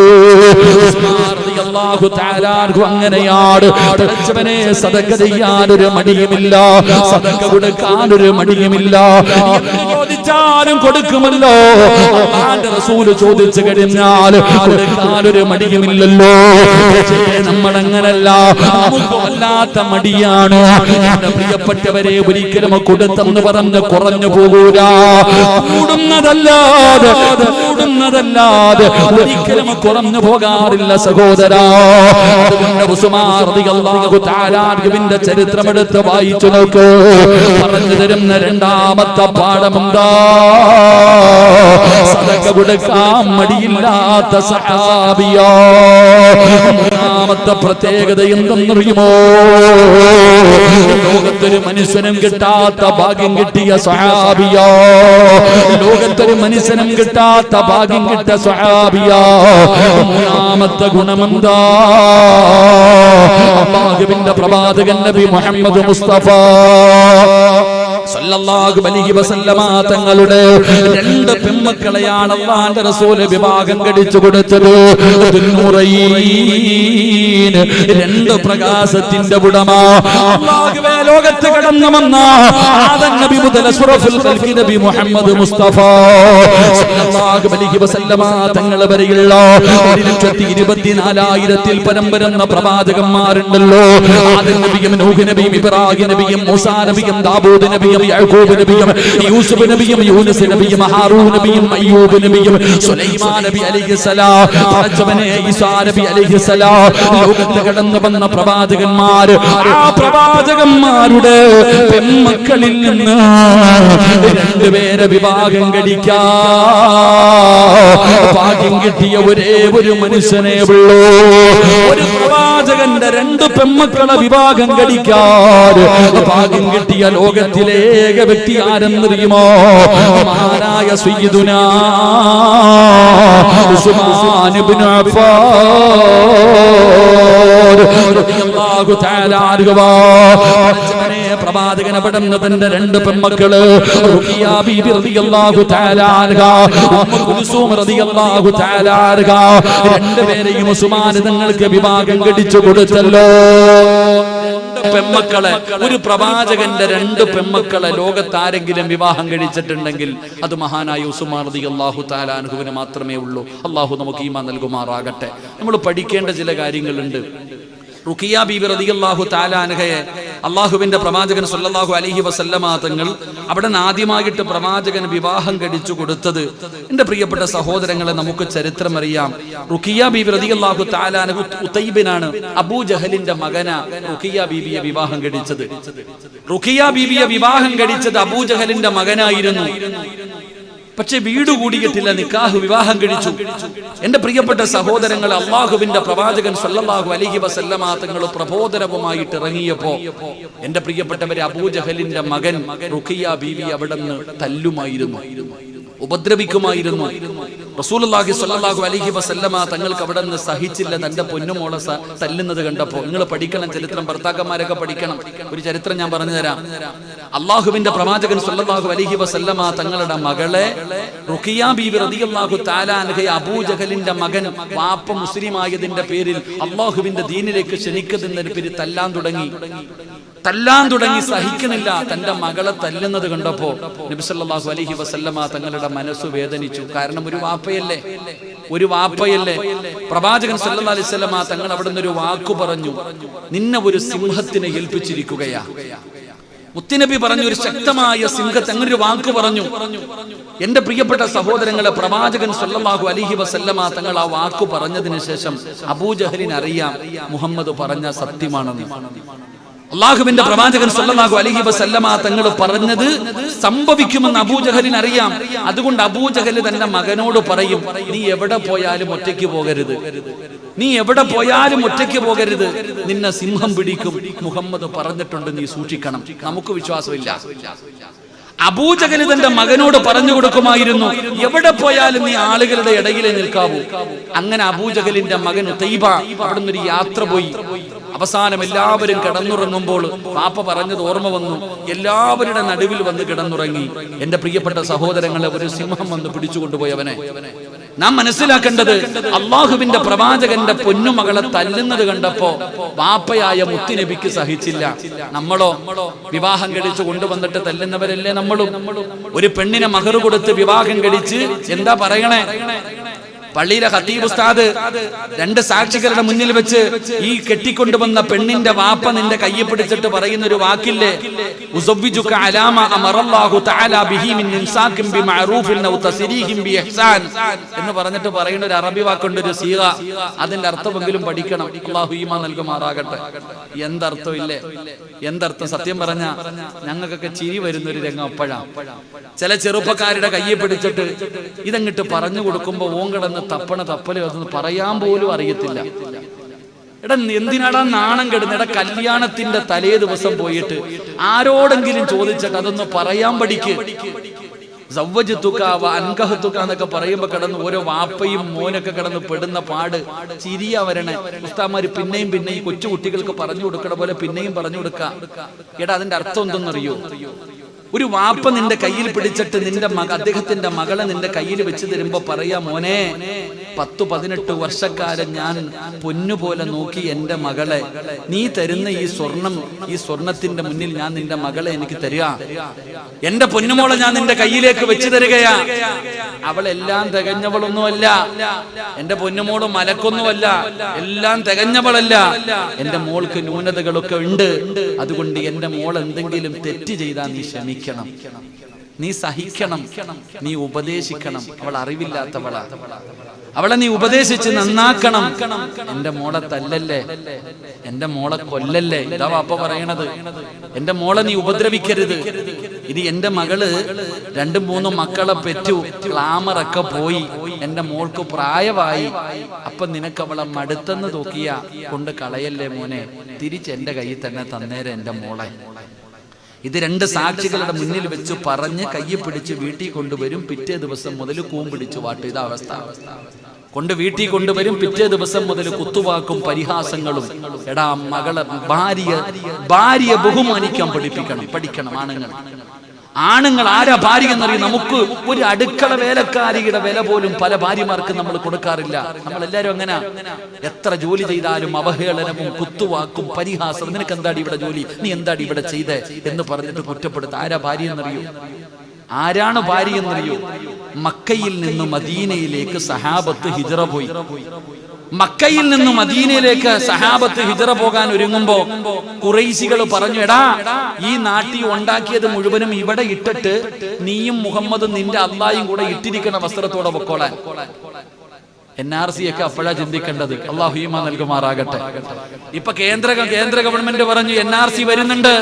അങ്ങനെയാണ് പടച്ചവനെ സദഖ ചെയ്യാനൊരു മടിയുമില്ല, സദഖ കൊടുക്കാനൊരു മടിയുമില്ല. ചോദിച്ചാലും കൊടുക്കുമല്ലോ. അല്ലാഹുവിന്റെ റസൂൽ ചോദിച്ചു കഴിഞ്ഞാൽ കൊടുക്കാനൊരു മടിയുമില്ലല്ലോ. നമ്മളങ്ങനല്ല, നമുക്ക് വല്ലാത്ത മടിയാണ്. എന്റെ പ്രിയപ്പെട്ടവരെ, ഒരിക്കലും കൊടുത്തെന്ന് പറഞ്ഞ് കുറഞ്ഞു പോകൂല. കൂടുന്നതല്ലാതെ ഒരിക്കലും കുറഞ്ഞു പോകാറില്ല സഹോദരാ. അതുകൊണ്ട് ഉസ്മാൻ റളിയല്ലാഹു തആല അൻഹുവിന്റെ ചരിത്രമെടുത്ത് വായിച്ചു നോക്ക്. പറഞ്ഞു തരുന്ന രണ്ടാമത്തെ പാഠമെന്താ? സദഖ കൊടുക്കാൻ മടിയില്ലാത്ത സഹാബിയാ. മൂന്നാമത്തെ പ്രത്യേകത എന്തെന്നറിയുമോ? ലോകത്തൊരു മനുഷ്യനും കിട്ടാത്ത ഭാഗ്യം കിട്ടിയ സഹാബിയാ. ലോകത്തൊരു മനുഷ്യനും കിട്ടാത്ത ഭാഗ്യം കിട്ടിയ സഹാബിയാ. മൂന്നാമത്തെ ഗുണമെന്താ? അല്ലാഹുവിന്റെ പ്രവാചകൻ നബി മുഹമ്മദ് മുസ്തഫ സല്ലല്ലാഹു അലൈഹി വസല്ലമ തങ്ങളുടെ 2 പെൺമക്കളെയാണ് അല്ലാഹുവിന്റെ റസൂൽ വിവാഹം കഴിച്ചു കൊടുത്തത്. 2 പ്രകാശത്തിന്റെ ഉടമ. അല്ലാഹുവേ, ലോകത്ത് കടന്നു വന്ന ആദം നബി മുതൽ അഷ്റഫുൽ ഖൽഖി നബി മുഹമ്മദ് മുസ്തഫ സല്ലല്ലാഹു അലൈഹി വസല്ലമ തങ്ങൾ വരെയുള്ള 1,24,000-ൽ പരം വരുന്ന പ്രവാചകന്മാരുണ്ടല്ലോ. ആദം നബിയും നൂഹ് നബിയും ഇബ്രാഹിം നബിയും മൂസാ നബിയും ദാവൂദ് നബിയും യാക്കൂബ് നബിയും യൂസുഫ് നബിയും യൂനുസ് നബിയും ഹാറൂൻ നബിയും അയ്യൂബ് നബിയും സുലൈമാൻ നബി അലൈഹിസ്സലാം, പടച്ചവനെ ഈസാ നബി അലൈഹിസ്സലാം, ലോകത്ത് കടന്നു വന്ന പ്രവാചകന്മാർ. ആ പ്രവാചകന്മാരുടെ പെൺമക്കളിൽ നിന്ന് 2 പേരെ വിവാഹം കഴിക്കാൻ ഭാഗ്യം കിട്ടിയ ഒരേ ഒരു മനുഷ്യനേ ഉള്ളൂ. ഒരു പ്രവാചകന്റെ 2 പെൺമക്കളെ വിവാഹം കഴിക്കാൻ ഭാഗ്യം കിട്ടിയ ലോകത്തിലെ ഏക വ്യക്തി ആരെന്നറിയുമോ? മഹാനായ സയ്യിദുനാ ഉസ്മാൻ ഇബ്നു അഫ്ഫാൻ റളിയല്ലാഹു തആല അൻഹു. പ്രവാചകൻ അവിടുന്ന് തന്റെ 2 പെൺമക്കള് റുഖിയ ബീബി റളിയല്ലാഹു തആല അൻഹ, ഉമ്മു കുൽസൂം റളിയല്ലാഹു തആല അൻഹ, 2 പേരെയും ഉസ്മാൻ തങ്ങൾക്ക് വിവാഹം കഴിച്ചു കൊടുത്തല്ലോ. 2 പെൺമക്കളെ, ഒരു പ്രവാചകന്റെ 2 പെൺമക്കളെ ലോകത്താരെങ്കിലും വിവാഹം കഴിച്ചിട്ടുണ്ടെങ്കിൽ അത് മഹാനായ ഉസ്മാൻ റളിയല്ലാഹു തആല അൻഹുവിന് മാത്രമേ ഉള്ളൂ. അല്ലാഹു നമുക്ക് ഈമാൻ നൽകുമാറാകട്ടെ. നമ്മൾ പഠിക്കേണ്ട ചില കാര്യങ്ങളുണ്ട്. റുഖിയ ബീബി റളിയല്ലാഹു തആല അൻഹയെ അള്ളാഹുവിന്റെ പ്രവാചകൻ സല്ലല്ലാഹു അലൈഹി വസല്ലമ തങ്ങൾ അവിടെ ആദ്യമായിട്ട് പ്രവാചകൻ വിവാഹം കഴിച്ചു കൊടുത്തത്, എന്റെ പ്രിയപ്പെട്ട സഹോദരങ്ങളെ, നമുക്ക് ചരിത്രം അറിയാം. റുഖിയ ബീവി റളിയല്ലാഹു തആല അൻഹു ഉതൈബിനാണ് അബൂജഹലിന്റെ മകനാ റുഖിയ ബീവിയെ വിവാഹം കഴിച്ചത്. റുഖിയ ബീവിയെ വിവാഹം കഴിച്ചത് അബൂജഹലിന്റെ മകനായിരുന്നു. പക്ഷെ വീട് കൂടിയിട്ടില്ല, നിക്കാഹ് വിവാഹം കഴിച്ചു. എന്റെ പ്രിയപ്പെട്ട സഹോദരങ്ങൾ, അള്ളാഹുവിന്റെ പ്രവാചകൻ സല്ലല്ലാഹു അലൈഹി വസല്ലമ തങ്ങൾ പ്രബോധനവുമായിട്ട് ഇറങ്ങിയപ്പോ എന്റെ പ്രിയപ്പെട്ടവരെ അബൂജഹലിന്റെ മകൻ റുഖിയ ബീവി അവിടെ നിന്ന് തല്ലുമായിരുന്നു, ഉപദ്രവിക്കുമായിരുന്നു. റസൂലുള്ളാഹി സ്വല്ലല്ലാഹു അലൈഹി വസല്ലമ തങ്ങൾക്ക് അവിടെ നിന്ന് സഹിച്ചില്ല തന്റെ പൊന്നുമോളെ തല്ലുന്നത് കണ്ടപ്പോ. നിങ്ങൾ പഠിക്കണം ചരിത്രം, ഭർത്താക്കന്മാരൊക്കെ പഠിക്കണം. ഒരു ചരിത്രം ഞാൻ പറഞ്ഞു തരാം. അള്ളാഹുവിന്റെ പ്രവാചകൻ സ്വല്ലല്ലാഹു അലൈഹി വസല്ലമ തങ്ങളുടെ മകളെ റുഖിയ ബീവി റളിയല്ലാഹു തആല അൻഹ അബൂജഹലിന്റെ മകൻ വാപ്പ മുസ്ലിമായതിന്റെ പേരിൽ അള്ളാഹുവിന്റെ ദീനിലേക്ക് ക്ഷണിക്കുന്നതിന്റെ പേരിൽ തല്ലാൻ തുടങ്ങി. സഹിക്കുന്നില്ല. തന്റെ മകളെ തല്ലുന്നത് കണ്ടപ്പോ നബി സല്ലല്ലാഹു അലൈഹി വസല്ലമ തങ്ങളുടെ മനസ്സ് വേദനിച്ചു. കാരണം ഒരു വാപ്പയല്ലേ. പ്രവാചകൻ സല്ലല്ലാഹു അലൈഹി വസല്ലമ തങ്ങൾ അവിടുന്ന് ഒരു വാക്കു പറഞ്ഞു, നിന്നെ ഒരു സിംഹത്തിനെ ഏൽപ്പിച്ചിരിക്കുകയാ. മുത്തുനബി പറഞ്ഞു, ഒരു ശക്തമായ സിംഹത്തെ, അങ്ങനെ ഒരു വാക്ക് പറഞ്ഞു. എന്റെ പ്രിയപ്പെട്ട സഹോദരങ്ങളെ, പ്രവാചകൻ സല്ലല്ലാഹു അലൈഹി വസല്ലമ തങ്ങൾ ആ വാക്കു പറഞ്ഞതിന് ശേഷം അബൂജഹലിന് അറിയാം മുഹമ്മദ് പറഞ്ഞ സത്യമാണെന്ന്. അള്ളാഹുവിന്റെ പ്രവാചകൻ സല്ലല്ലാഹു അലൈഹി വസല്ലമ തങ്ങൾ പറഞ്ഞത് സംഭവിക്കുമെന്ന് അബൂജഹലിന് അറിയാം. അതുകൊണ്ട് അബൂജഹൽ തന്റെ മകനോട് പറയും, നീ എവിടെ പോയാലും ഒറ്റയ്ക്ക് പോകരുത്, നിന്നെ സിംഹം പിടിക്കും. മുഹമ്മദ് പറഞ്ഞിട്ടുണ്ട്, നീ സൂക്ഷിക്കണം. നമുക്ക് വിശ്വാസമില്ല. അബൂജഹൽ തന്റെ മകനോട് പറഞ്ഞു കൊടുക്കുമായിരുന്നു, എവിടെ പോയാലും നീ ആളുകളുടെ ഇടയിലേ നിൽക്കാവൂ. അങ്ങനെ അബൂജഹലിന്റെ മകൻ ഉതൈബ അവിടുന്ന് ഒരു യാത്ര പോയി. അവസാനം എല്ലാവരും കിടന്നുറങ്ങുമ്പോൾ പാപ്പ പറഞ്ഞത് ഓർമ്മ വന്നു. എല്ലാവരുടെ നടുവിൽ വന്ന് കിടന്നുറങ്ങി. എന്റെ പ്രിയപ്പെട്ട സഹോദരങ്ങളെ, ഒരു സിംഹം വന്ന് പിടിച്ചുകൊണ്ടുപോയവനെ നാം മനസ്സിലാക്കേണ്ടത്, അള്ളാഹുവിന്റെ പ്രവാചകന്റെ പൊന്നുമകളെ തല്ലുന്നത് കണ്ടപ്പോ വാപ്പയായ മുത്തുനബിക്ക് സഹിച്ചില്ല. നമ്മളോ വിവാഹം കഴിച്ച് കൊണ്ടുവന്നിട്ട് തല്ലുന്നവരല്ലേ നമ്മളും. ഒരു പെണ്ണിനെ മഹർ കൊടുത്ത് വിവാഹം കഴിച്ച് എന്താ പറയണേ? പള്ളിയിലെ ഖതീബ് ഉസ്താദ് രണ്ട് സാക്ഷികളുടെ മുന്നിൽ വെച്ച് ഈ കെട്ടിക്കൊണ്ടുവന്ന പെണ്ണിന്റെ വാപ്പ നിന്റെ കയ്യെ പിടിച്ചിട്ട് പറയുന്ന ഒരു വാക്കില്ലേ, ഉസവ്വിജുക അലാമ അമറല്ലാഹു തആല ബിഹി മിൻ ഇൻസാകിൻ ബിമഅറൂഫിൻ ഔ തസ്രീഹിൻ ബിഇഹ്സാൻ എന്ന് പറഞ്ഞിട്ട് പറയുന്ന ഒരു അറബി വാക്കുണ്ട്, ഒരു സീഗ. അതിന്റെ അർത്ഥമെങ്കിലും പഠിക്കണം. അല്ലാഹു ഈമാൻ നൽകുമാറാകട്ടെ. എന്തർത്ഥം ഇല്ലേ? എന്തർത്ഥം? സത്യം പറഞ്ഞ ഞങ്ങൾക്കൊക്കെ ചിരി വരുന്ന ഒരു രംഗം അപ്പോഴാണ്. ചില ചെറുപ്പക്കാരുടെ കയ്യെ പിടിച്ചിട്ട് ഇതങ്ങിട്ട് പറഞ്ഞു കൊടുക്കുമ്പോ ഓങ്കടന്ന് തപ്പല് അതൊന്നും പറയാൻ പോലും അറിയത്തില്ല. എടാ, എന്തിനാടാ നാണം കെടുന്ന? കല്യാണത്തിന്റെ തലേ ദിവസം പോയിട്ട് ആരോടെങ്കിലും ചോദിച്ചിട്ട് അതൊന്ന് പറയാൻ പഠിക്ക്. എന്നൊക്കെ പറയുമ്പോ കിടന്ന് ഓരോ വാപ്പയും മോനൊക്കെ കിടന്ന് പെടുന്ന പാട് ചിരിയാ വരണേ. ഉസ്താദ്മാര് പിന്നെയും ഈ കൊച്ചു കുട്ടികൾക്ക് പറഞ്ഞു കൊടുക്കണ പോലെ പിന്നെയും പറഞ്ഞു കൊടുക്കാം. എടാ, അതിന്റെ അർത്ഥം എന്തെന്നറിയോ? ഒരു വാപ്പ നിന്റെ കയ്യിൽ പിടിച്ചിട്ട് അദ്ദേഹത്തിന്റെ മകളെ നിന്റെ കയ്യിൽ വെച്ച് തരുമ്പോ പറയാ, മോനെ 10-18 വർഷക്കാലം ഞാൻ പൊന്നുപോലെ നോക്കി എന്റെ മകളെ, നീ തരുന്ന ഈ സ്വർണത്തിന്റെ മുന്നിൽ ഞാൻ നിന്റെ മകളെ എനിക്ക് തരിക. എന്റെ പൊന്നുമോളെ ഞാൻ നിന്റെ കയ്യിലേക്ക് വെച്ച് തരികയാ. അവളെല്ലാം തികഞ്ഞവളൊന്നുമല്ല, എന്റെ പൊന്നുമോള് മലക്കൊന്നുമല്ല, എല്ലാം തികഞ്ഞവളല്ല. എന്റെ മോൾക്ക് ന്യൂനതകളൊക്കെ ഉണ്ട്. അതുകൊണ്ട് എന്റെ മോൾ എന്തെങ്കിലും തെറ്റ് ചെയ്താൽ നീ ക്ഷമിക്കണം, നീ സഹിക്കണം, നീ ഉപദേശിക്കണം. അവൾ അറിവില്ലാത്തവളാ, അവളെ നീ ഉപദേശിച്ച് നന്നാക്കണം. എന്റെ മോളെ തല്ലല്ലേ, എന്റെ മോളെ കൊല്ലല്ലേ. ഇതാ വാപ്പ പറയണത്. എന്റെ മോളെ നീ ഉപദ്രവിക്കരുത്. ഇത് എന്റെ മകള് 2-3 മക്കളെ പെറ്റു, ഗ്ലാമറൊക്കെ പോയി, എന്റെ മോൾക്ക് പ്രായമായി. അപ്പൊ നിനക്ക് അവളെ മടുത്തെന്ന് തോക്കിയ കൊണ്ട് കളയല്ലേ മോനെ, തിരിച്ച് എന്റെ കയ്യിൽ തന്നെ തന്നേരെ എന്റെ മോളെ. ഇത് 2 സാക്ഷികളുടെ മുന്നിൽ വെച്ച് പറഞ്ഞ് കയ്യെ പിടിച്ച് വീട്ടിൽ കൊണ്ടുവരും. പിറ്റേ ദിവസം മുതൽ കൂമ്പിടിച്ചു വാട്ട്. ഇതാ അവസ്ഥ. കൊണ്ട് വീട്ടിൽ കൊണ്ടുവരും. പിറ്റേ ദിവസം മുതൽ കുത്തുവാക്കും പരിഹാസങ്ങളും. എടാ, മകളെ ഭാര്യയെ ബഹുമാനിക്കാൻ പഠിക്കണം ആണുങ്ങൾ ആരാ ഭാര്യ എന്നറിയും. നമുക്ക് ഒരു അടുക്കള വേലക്കാരിയുടെ വില പോലും പല ഭാര്യമാർക്ക് നമ്മൾ കൊടുക്കാറില്ല. നമ്മളെല്ലാരും അങ്ങനെ. എത്ര ജോലി ചെയ്താലും അവഹേളനവും കുത്തുവാക്കും പരിഹാസം. നിനക്ക് എന്താടി ഇവിടെ ജോലി, നീ എന്താടി ഇവിടെ ചെയ്തേ എന്ന് പറഞ്ഞിട്ട് കുറ്റപ്പെടുത്ത ആരാ ഭാര്യ എന്നറിയോ? ആരാണ് ഭാര്യ എന്നറിയോ? മക്കയിൽ നിന്ന് മദീനയിലേക്ക് സഹാബത്ത് ഹിജ്റ പോയി. മക്കയിൽ നിന്ന് മദീനയിലേക്ക് സഹാബത്ത് ഹിജറ പോകാൻ ഒരുങ്ങുമ്പോ ഖുറൈശികൾ പറഞ്ഞു, എടാ ഈ നാട്ടി ഉണ്ടാക്കിയത് മുഴുവനും ഇവിടെ ഇട്ടിട്ട് നീയും മുഹമ്മദും നിന്റെ അള്ളായും കൂടെ ഇട്ടിരിക്കുന്ന വസ്ത്രത്തോടെ പൊക്കോളാൻ. NRC ഒക്കെ അപ്പോഴാ ചിന്തിക്കേണ്ടത്. അള്ളാഹു ഈമാൻ നൽകുമാറാകട്ടെ. ഇപ്പൊ കേന്ദ്ര ഗവൺമെന്റ് പറഞ്ഞു NRC വരുന്നുണ്ട്.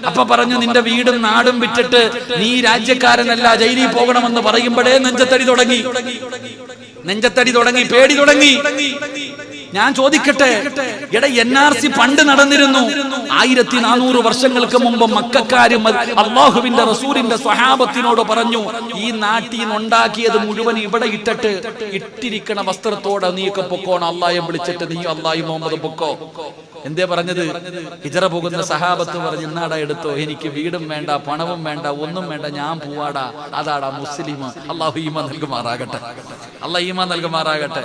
അപ്പൊ പറഞ്ഞു നിന്റെ വീടും നാടും വിറ്റിട്ട് നീ രാജ്യക്കാരനല്ല, ജയിലിൽ പോകണമെന്ന് പറയുമ്പോഴേ നെഞ്ചത്തടി തുടങ്ങി, പേടി തുടങ്ങി. ഞാൻ ചോദിക്കട്ടെ, എടാ NRC പണ്ട് നടന്നിരുന്നു. 1400 വർഷങ്ങൾക്ക് മുമ്പ് മക്കക്കാരും അള്ളാഹുവിന്റെ റസൂലിന്റെ സ്വഹാബത്തിനോട് പറഞ്ഞു, ഈ നാട്ടിൽ ഉണ്ടാക്കിയത് മുഴുവൻ ഇവിടെ ഇട്ടിട്ട് ഇട്ടിരിക്കണ വസ്ത്രത്തോടെ നീയൊക്കെ പൊക്കോണം, അള്ളാഹയെ വിളിച്ചിട്ട് നീ അള്ളാഹി മുഹമ്മദ് പൊക്കോ. എന്തേ പറഞ്ഞത്? ഹിജറ പോകുന്ന സഹാബത്ത് പറഞ്ഞു, ഇന്നാടാ എടുത്തോ, എനിക്ക് വീടും വേണ്ട, പണവും വേണ്ട, ഒന്നും വേണ്ട, ഞാൻ പോവാടാ. അതാടാ മുസ്ലിം. അള്ളാഹു ഈമാൻ നൽകുമാറാകട്ടെ. അള്ളാഹ് ഈമാൻ നൽകുമാറാകട്ടെ.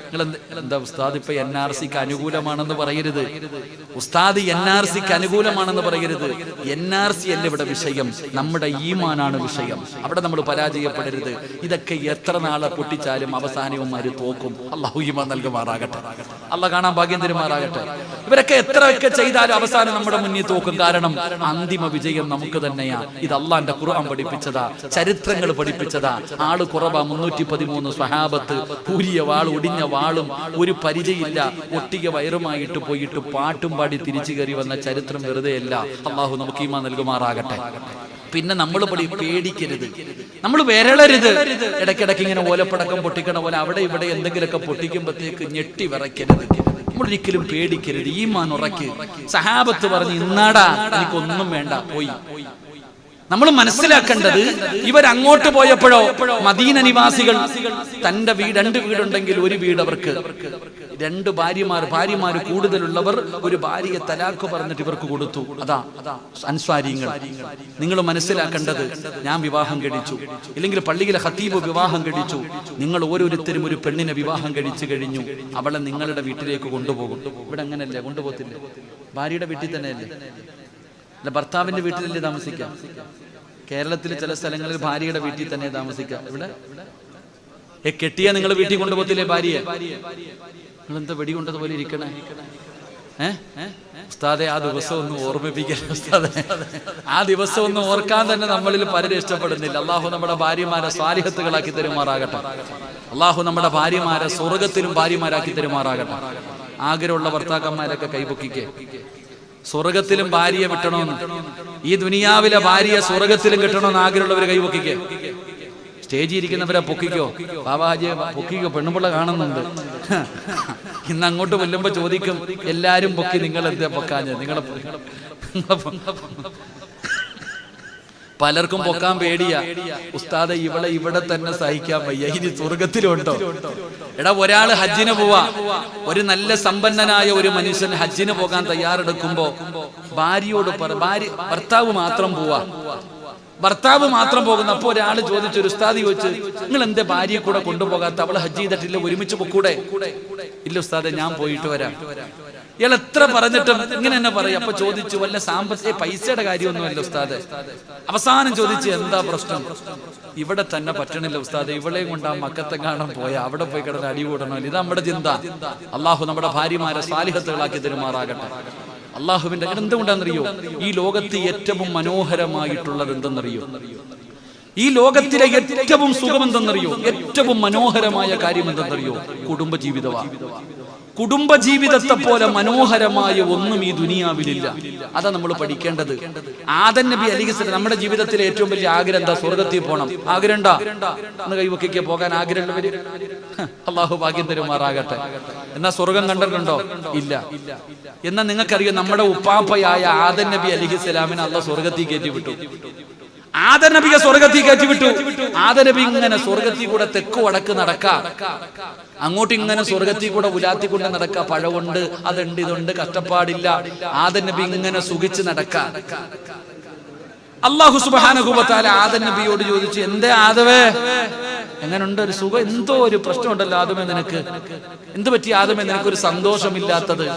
നിങ്ങൾ എന്താ ഉസ്താദ് ഇപ്പൊ NRCക്ക് അനുകൂലമാണെന്ന് പറയരുത്. ഉസ്താദ് NRCക്ക് അനുകൂലമാണെന്ന് പറയരുത്. NRC അല്ല ഇവിടെ വിഷയം, നമ്മുടെ ഈമാനാണ് വിഷയം. അവിടെ നമ്മൾ പരാജയപ്പെടരുത്. ഇതൊക്കെ എത്ര നാളെ പൊട്ടിച്ചാലും അവസാനവന്മാര് തോക്കും. അള്ളാഹു ഈമാൻ നൽകുമാറാകട്ടെ. അള്ളാഹ് കാണാൻ ഭാഗ്യം തരുമാറാകട്ടെ. ഇവരൊക്കെ എത്രയൊക്കെ ചെയ്താലും അവസാനം നമ്മുടെ മുന്നിൽ തോക്കും. കാരണം അന്തിമ വിജയം നമുക്ക് തന്നെയാ. ഇത് അള്ളാന്റെ ഖുർആൻ പഠിപ്പിച്ചതാ, ചരിത്രങ്ങൾ പഠിപ്പിച്ചതാ. ആള് കുറവാ, 313 സ്വഹാബത്ത്, പൂരിയ വാൾ, ഒടിഞ്ഞ വാളും ഒരു പരിചയില്ല, ഒട്ടിക വയറുമായിട്ട് പോയിട്ട് പാട്ടും പാടി തിരിച്ചു കയറി വന്ന ചരിത്രം വെറുതെയല്ല. അള്ളാഹു നമുക്ക് ഈമാൻ നൽകുമാറാകട്ടെ. പിന്നെ നമ്മൾ പേടിക്കരുത്, നമ്മൾ വിരളരുത്. ഇടയ്ക്കിടയ്ക്ക് ഇങ്ങനെ ഓലപ്പടക്കം പൊട്ടിക്കണ പോലെ അവിടെ ഇവിടെ എന്തെങ്കിലുമൊക്കെ പൊട്ടിക്കുമ്പോഴത്തേക്ക് ഞെട്ടി വിറയ്ക്കരുത്. നമ്മളൊരിക്കലും പേടിക്കരുത്. ഈമാൻ ഉറക്ക്. സഹാബത്ത് പറഞ്ഞു, ഇന്നാടാ എനിക്കൊന്നും വേണ്ട, പോയി. നമ്മൾ മനസ്സിലാക്കേണ്ടത്, ഇവരങ്ങോട്ട് പോയപ്പോഴോ മദീന നിവാസികൾ തന്റെ 2 വീടുണ്ടെങ്കിൽ ഒരു വീട് അവർക്ക്, 2 ഭാര്യമാർ കൂടുതലുള്ളവർ ഒരു ഭാര്യയെ തലാഖ് പറഞ്ഞിട്ട് ഇവർക്ക് കൊടുത്തു. അതാ അൻസ്വാരിങ്ങൾ. നിങ്ങൾ മനസ്സിലാക്കേണ്ടത്, ഞാൻ വിവാഹം കഴിച്ചു, ഇല്ലെങ്കിൽ പള്ളിയിലെ ഖതീബ് വിവാഹം കഴിച്ചു, നിങ്ങൾ ഓരോരുത്തരും ഒരു പെണ്ണിനെ വിവാഹം കഴിച്ചു കഴിഞ്ഞു, അവളെ നിങ്ങളുടെ വീട്ടിലേക്ക് കൊണ്ടുപോകും. ഇവിടെ അങ്ങനല്ലേ, കൊണ്ടുപോകത്തില്ലേ? ഭാര്യയുടെ വീട്ടിൽ തന്നെയല്ലേ? അല്ല, ഭർത്താവിന്റെ വീട്ടിലല്ലേ താമസിക്കാം? കേരളത്തിൽ ചില സ്ഥലങ്ങളിൽ ഭാര്യയുടെ വീട്ടിൽ തന്നെ താമസിക്കാം. ഇവിടെ കെട്ടിയ നിങ്ങൾ വീട്ടിൽ കൊണ്ടുപോകത്തില്ലേ ഭാര്യയെ? നിങ്ങൾ എന്താ വെടി കൊണ്ടതുപോലെ ഇരിക്കണേ? ഉസ്താദെ, ആ ദിവസം ഒന്ന് ഓർമ്മിപ്പിക്കല്ലേ ഉസ്താദെ. ആ ദിവസം ഒന്ന് ഓർക്കാൻ തന്നെ നമ്മളിൽ പലരും ഇഷ്ടപ്പെടുന്നില്ല. അള്ളാഹു നമ്മുടെ ഭാര്യമാരെ സ്വാലിഹത്തുകളാക്കി തരുമാറാകട്ടെ. അള്ളാഹു നമ്മുടെ ഭാര്യമാരെ സ്വർഗത്തിലും ഭാര്യമാരാക്കി തരുമാറാകട്ടെ. ആഗ്രഹമുള്ള ഭർത്താക്കന്മാരൊക്കെ കൈപൊക്കിക്കേ. സ്വർഗത്തിലും ഭാര്യയെ വിട്ടണമെന്ന്, ഈ ദുനിയാവിലെ ഭാര്യയെ സ്വർഗത്തിലും കിട്ടണമെന്ന് ആഗ്രഹമുള്ളവരെ കൈപൊക്കിക്കേ. സ്റ്റേജിൽ ഇരിക്കുന്നവരെ പൊക്കിക്കോ, ബാബാജിയെ പൊക്കിക്കോ, പെണ്ണുപിള്ള കാണുന്നുണ്ട്. ഇന്ന് അങ്ങോട്ട് കൊല്ലുമ്പോ ചോദിക്കും, എല്ലാരും പൊക്കി, നിങ്ങൾ എന്താ പൊക്കാഞ്ഞത്? നിങ്ങളെ പലർക്കും പൊക്കാൻ പേടിയാ. ഉസ്താദെ, ഇവിടെ തന്നെ സഹിക്കാൻ വയ്യ, ഇനി സ്വർഗത്തിലുണ്ടോ? എടാ, ഒരാള് ഹജ്ജിന് പോവാ, ഒരു നല്ല സമ്പന്നനായ ഒരു മനുഷ്യൻ ഹജ്ജിന് പോകാൻ തയ്യാറെടുക്കുമ്പോ ഭാര്യയോട് ഭർത്താവ് മാത്രം പോകുന്നു. അപ്പൊ ഒരാള് ചോദിച്ചു, ഒരു ഉസ്താദ് ചോദിച്ചു, നിങ്ങൾ എന്റെ ഭാര്യയെ കൂടെ കൊണ്ടുപോകാത്ത? അവള് ഹജ്ജ് ചെയ്തിട്ടില്ല, ഒരുമിച്ച് പൊക്കൂടെ? ഇല്ല ഉസ്താദെ, ഞാൻ പോയിട്ട് വരാം. ഇയാൾ എത്ര പറഞ്ഞിട്ടും ഇങ്ങനെ തന്നെ പറയും. അപ്പൊ ചോദിച്ചു, വല്ല സാമ്പത്തിക പൈസയുടെ കാര്യമൊന്നുമല്ല ഉസ്താദെ. അവസാനം ചോദിച്ചു, എന്താ പ്രശ്നം? ഇവിടെ തന്നെ പറ്റണില്ല ഉസ്താദെ, ഇവളെയും കൊണ്ട് ആ മക്കത്തെ കാണാൻ പോയാ അവിടെ പോയി കിടന്ന് അടി കൂടണമല്ലോ. ഇത് നമ്മുടെ ചിന്ത. അള്ളാഹു നമ്മുടെ ഭാര്യമാരെ സ്വാലിഹത്തുകളാക്കി തരുമാറാകട്ടെ. അള്ളാഹുവിന്റെ എന്തുകൊണ്ടാണെന്നറിയോ? ഈ ലോകത്ത് ഏറ്റവും മനോഹരമായിട്ടുള്ളത് എന്തെന്നറിയോ? ഈ ലോകത്തിലെ ഏറ്റവും സുഖം എന്തെന്നറിയോ? ഏറ്റവും മനോഹരമായ കാര്യം എന്തെന്നറിയോ? കുടുംബജീവിതമാണ്. കുടുംബജീവിതത്തെ പോലെ മനോഹരമായ ഒന്നും ഈ ദുനിയാവിലില്ല. അതാ നമ്മൾ പഠിക്കേണ്ടത്. ആദം നബി അലൈഹിസ്സലാം, നമ്മുടെ ജീവിതത്തിലെ ഏറ്റവും വലിയ ആഗ്രഹം എന്താ? സ്വർഗത്തിൽ പോകണം. ആഗ്രഹം ഉണ്ടാ? ഒന്ന് കൈവക്കിക്ക് പോകാൻ ആഗ്രഹമുള്ളവര് അള്ളാഹു ഭാഗ്യം തരുമാറാകട്ടെ. എന്നാ സ്വർഗം കണ്ടിട്ടുണ്ടോ? ഇല്ല. എന്നാ നിങ്ങൾക്കറിയാം, നമ്മുടെ ഉപ്പാപ്പയായ ആദം നബി അലൈഹിസ്സലാമിനെ അള്ളാഹ് സ്വർഗത്തിൽ കയറ്റി വിട്ടു. ആദം നബിയെ സ്വർഗത്തിൽ കയറ്റി വിട്ടു. ആദം നബി ഇങ്ങനെ സ്വർഗത്തിൽ കൂടെ തെക്ക് വടക്ക് നടക്കാം, അങ്ങോട്ട് ഇങ്ങനെ സ്വർഗത്തിൽ കൂടെ ഉലാത്തിക്കൊണ്ട് നടക്കാം. പഴമുണ്ട്, അതുണ്ട്, ഇതുണ്ട്, കഷ്ടപ്പാടില്ല. ആദം നബി ഇങ്ങനെ സുഖിച്ച് നടക്കാം. അല്ലാഹു സുബ്ഹാനഹു വ തആല ആദം നബിയോട് ചോദിച്ചു, എന്തേ ആദമേ, എങ്ങനുണ്ട്? ഒരു സുഖം, എന്തോ ഒരു പ്രശ്നമുണ്ടല്ലോ ആദമേ, നിനക്ക് എന്ത് പറ്റി ആദമേ, നിനക്കൊരു സന്തോഷമില്ലാത്തത്?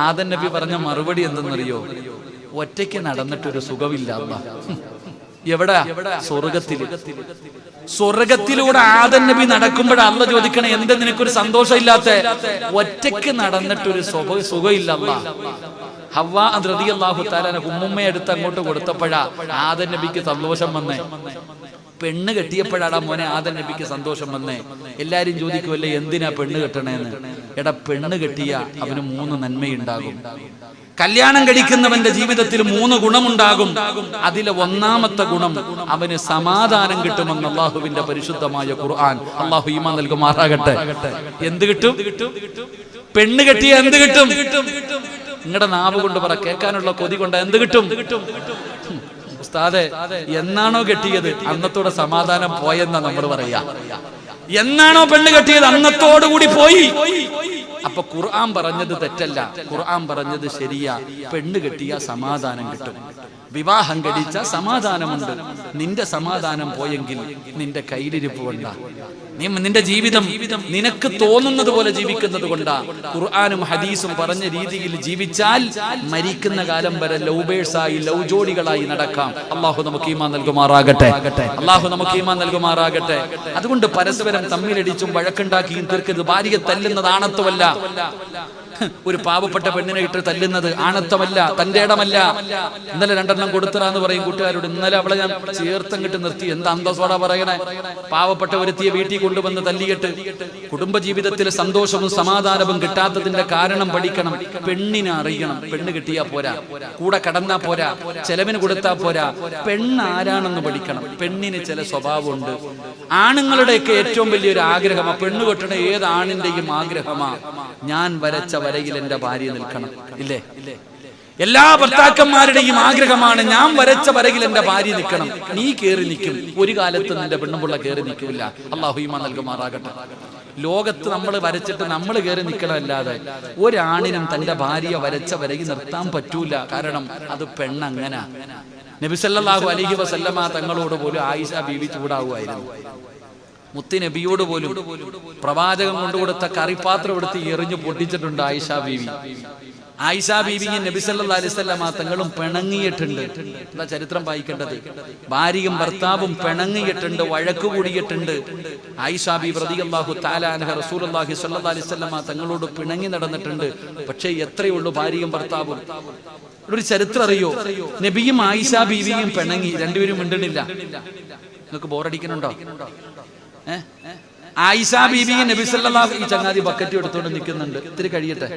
ആദം നബി പറഞ്ഞ മറുപടി എന്തെന്നറിയോ? ഒറ്റയ്ക്ക് നടന്നിട്ടൊരു സുഖമില്ല. എവിടെ? സ്വർഗത്തില്. സ്വർഗത്തിലൂടെ ആദം നബി നടക്കുമ്പോഴാണ് അള്ളാഹ് ചോദിക്കണേ, എന്താ നിനക്കൊരു സന്തോഷം ഇല്ലാത്ത? ഒറ്റയ്ക്ക് നടന്നിട്ടൊരു സുഖമില്ല അല്ലാഹ്. ഹവ്വാ റളിയല്ലാഹു തആല ഉമ്മുമ്മയെ എടുത്ത് അങ്ങോട്ട് കൊടുത്തപ്പോഴാ ആദം നബിക്ക് സന്തോഷം വന്നേ. പെണ്ണ് കെട്ടിയപ്പോഴാടാ മോനെ ആദം നബിക്ക് സന്തോഷം വന്നേ. എല്ലാരും ചോദിക്കുമല്ലേ എന്തിനാ പെണ്ണ് കെട്ടണേന്ന്? എടാ, പെണ്ണ് കെട്ടിയ അവന് 3 നന്മയുണ്ടാകും. കല്യാണം കഴിക്കുന്നവന്റെ ജീവിതത്തിൽ 3 ഗുണമുണ്ടാകും. അതിലെ 1ാമത്തെ ഗുണം അവന് സമാധാനം കിട്ടുമെന്ന് അള്ളാഹുവിന്റെ പരിശുദ്ധമായ ഖുർആൻ. അള്ളാഹു ഈമാൻ നൽകുമാറാകട്ടെ. എന്ത് കിട്ടും? പെണ്ണ് കെട്ടിയ എന്ത് കിട്ടും? നിങ്ങളുടെ നാവ് കൊണ്ട് പറ, കേൾക്കാനുള്ള കൊതി കൊണ്ട് എന്ത് കിട്ടും? ഉസ്താദെ, എന്നാണോ കെട്ടിയത് അന്നത്തോടെ സമാധാനം പോയെന്നാ നമ്മൾ പറയാ. എന്നാണോ പെണ്ണ് കെട്ടിയത് അന്നത്തോടുകൂടി പോയി. അപ്പൊ ഖുർആൻ പറഞ്ഞത് തെറ്റല്ല, ഖുർആൻ പറഞ്ഞത് ശരിയാ. പെണ്ണ് കെട്ടിയ സമാധാനം കിട്ടും. വിവാഹം കഴിച്ച സമാധാനമുണ്ട്. നിന്റെ സമാധാനം പോയെങ്കിൽ നിന്റെ കയ്യിലിരിപ്പ് കൊണ്ടാ. നിന്റെ ജീവിതം നിനക്ക് തോന്നുന്നത് പോലെ ജീവിക്കുന്നത് കൊണ്ടാ. ഖുർആനും ഹദീസും പറഞ്ഞ രീതിയിൽ ജീവിച്ചാൽ മരിക്കുന്ന കാലം വരെ ലൗബേഴ്സായി, ലവ് ജോഡികളായി നടക്കാം. അള്ളാഹു നമുക്ക് ഈമാൻ നൽകുമാറാകട്ടെ. അള്ളാഹു നമുക്ക് ഈമാൻ നൽകുമാറാകട്ടെ. അതുകൊണ്ട് പരസ്പരം തമ്മിലടിച്ചും വഴക്കുണ്ടാക്കിയും തീർക്കരുത്. ഭാര്യയെ തല്ലുന്നത് ആണത്വമല്ല. ഒരു പാവപ്പെട്ട പെണ്ണിനെ ഇട്ട് തല്ലുന്നത് ആണത്വമല്ല, തന്റെ ഇടമല്ല. ഇന്നലെ 2 കൊടുത്തറാന്ന് പറയും കൂട്ടുകാരോട്. ഇന്നലെ അവളെ ഞാൻ ചേർത്തങ്ങിട്ട് നിർത്തി. എന്താ അന്തസ്സോടാ പറയണേ? പാവപ്പെട്ട ഒരുത്തിയെ വീട്ടിൽ കൊണ്ടുവന്ന് തല്ലിയിട്ട് കുടുംബജീവിതത്തിൽ സന്തോഷവും സമാധാനവും കിട്ടാത്തതിന്റെ കാരണം പഠിക്കണം. പെണ്ണിനെ അറിയണം. പെണ്ണ് കിട്ടിയാ പോരാ, കൂടെ കടന്നാ പോരാ, ചെലവിന് കൊടുത്താ പോരാ. പെണ്ണ് ആരാണെന്ന് പഠിക്കണം. പെണ്ണിന് ചില സ്വഭാവമുണ്ട്. ആണുങ്ങളുടെയൊക്കെ ഏറ്റവും വലിയൊരു ആഗ്രഹമാ, പെണ്ണ് കെട്ടണ ഏത് ആണിന്റെയും ആഗ്രഹമാ, ഞാൻ വരച്ച വരയിൽ എന്റെ ഭാര്യ നിൽക്കണം. ഇല്ലേ? എല്ലാ ഭർത്താക്കന്മാരുടെയും ആഗ്രഹമാണ്, ഞാൻ വരച്ച വരയിൽ എന്റെ ഭാര്യ നിൽക്കണം. നീ കേറി നിൽക്കും, ഒരു കാലത്ത് നിന്റെ പെണ്ണുപിള്ള കേറി നിൽക്കില്ല. അല്ലാഹു ഈമാൻ നൽകുമാറാകട്ടെ. ലോകത്ത് നമ്മൾ വരച്ചിട്ട് നമ്മൾ കയറി നിൽക്കണമല്ലാതെ ഒരാണിനും തന്റെ ഭാര്യ വരച്ച വരയിൽ നിർത്താൻ പറ്റൂല. കാരണം അത് പെണ്ണങ്ങനെ. നബി സല്ലല്ലാഹു അലൈഹി വസല്ലമ തങ്ങളോട് പോലും ആയിഷ ബീവി ചൂടാവുമായിരുന്നു. മുത്തി നബിയോട് പോലും പ്രവാചകൻ കൊണ്ടുകൊടുത്ത കറിപ്പാത്രം എടുത്ത് എറിഞ്ഞു പൊട്ടിച്ചിട്ടുണ്ട് ആയിഷ ബീവി. ആയിഷ ബീവിയും നബി സല്ലല്ലാഹു അലൈഹി വസല്ലമ തങ്ങളും പിണങ്ങിയിട്ടുണ്ട്. എന്താ ചരിത്രം വായിക്കേണ്ടത്? ഭാര്യയും ഭർത്താവും പിണങ്ങിയിട്ടുണ്ട്, വഴക്ക് കൂടിയിട്ടുണ്ട്. ആയിഷ ബീവി റളിയല്ലാഹു തആല അൻഹ റസൂലുള്ളാഹി സ്വല്ലല്ലാഹു അലൈഹി വസല്ലമ തങ്ങളോട് പിണങ്ങി നടന്നിട്ടുണ്ട്. പക്ഷേ എത്രയുള്ളൂ ഭാര്യയും ഭർത്താവും? ഒരു ചരിത്രം അറിയോ? നബിയും ആയിഷ ബീവിയും പിണങ്ങി, രണ്ടുപേരും മിണ്ടണില്ല. നിങ്ങൾക്ക് ബോറടിക്കുന്നുണ്ടോ? ആയിഷ ബീവിയും നബി സല്ലല്ലാഹു ഈ ചങ്ങാതി ബക്കറ്റ് എടുത്തോണ്ട് നിൽക്കുന്നുണ്ട്. ഇത്തിരി കഴിയട്ടെ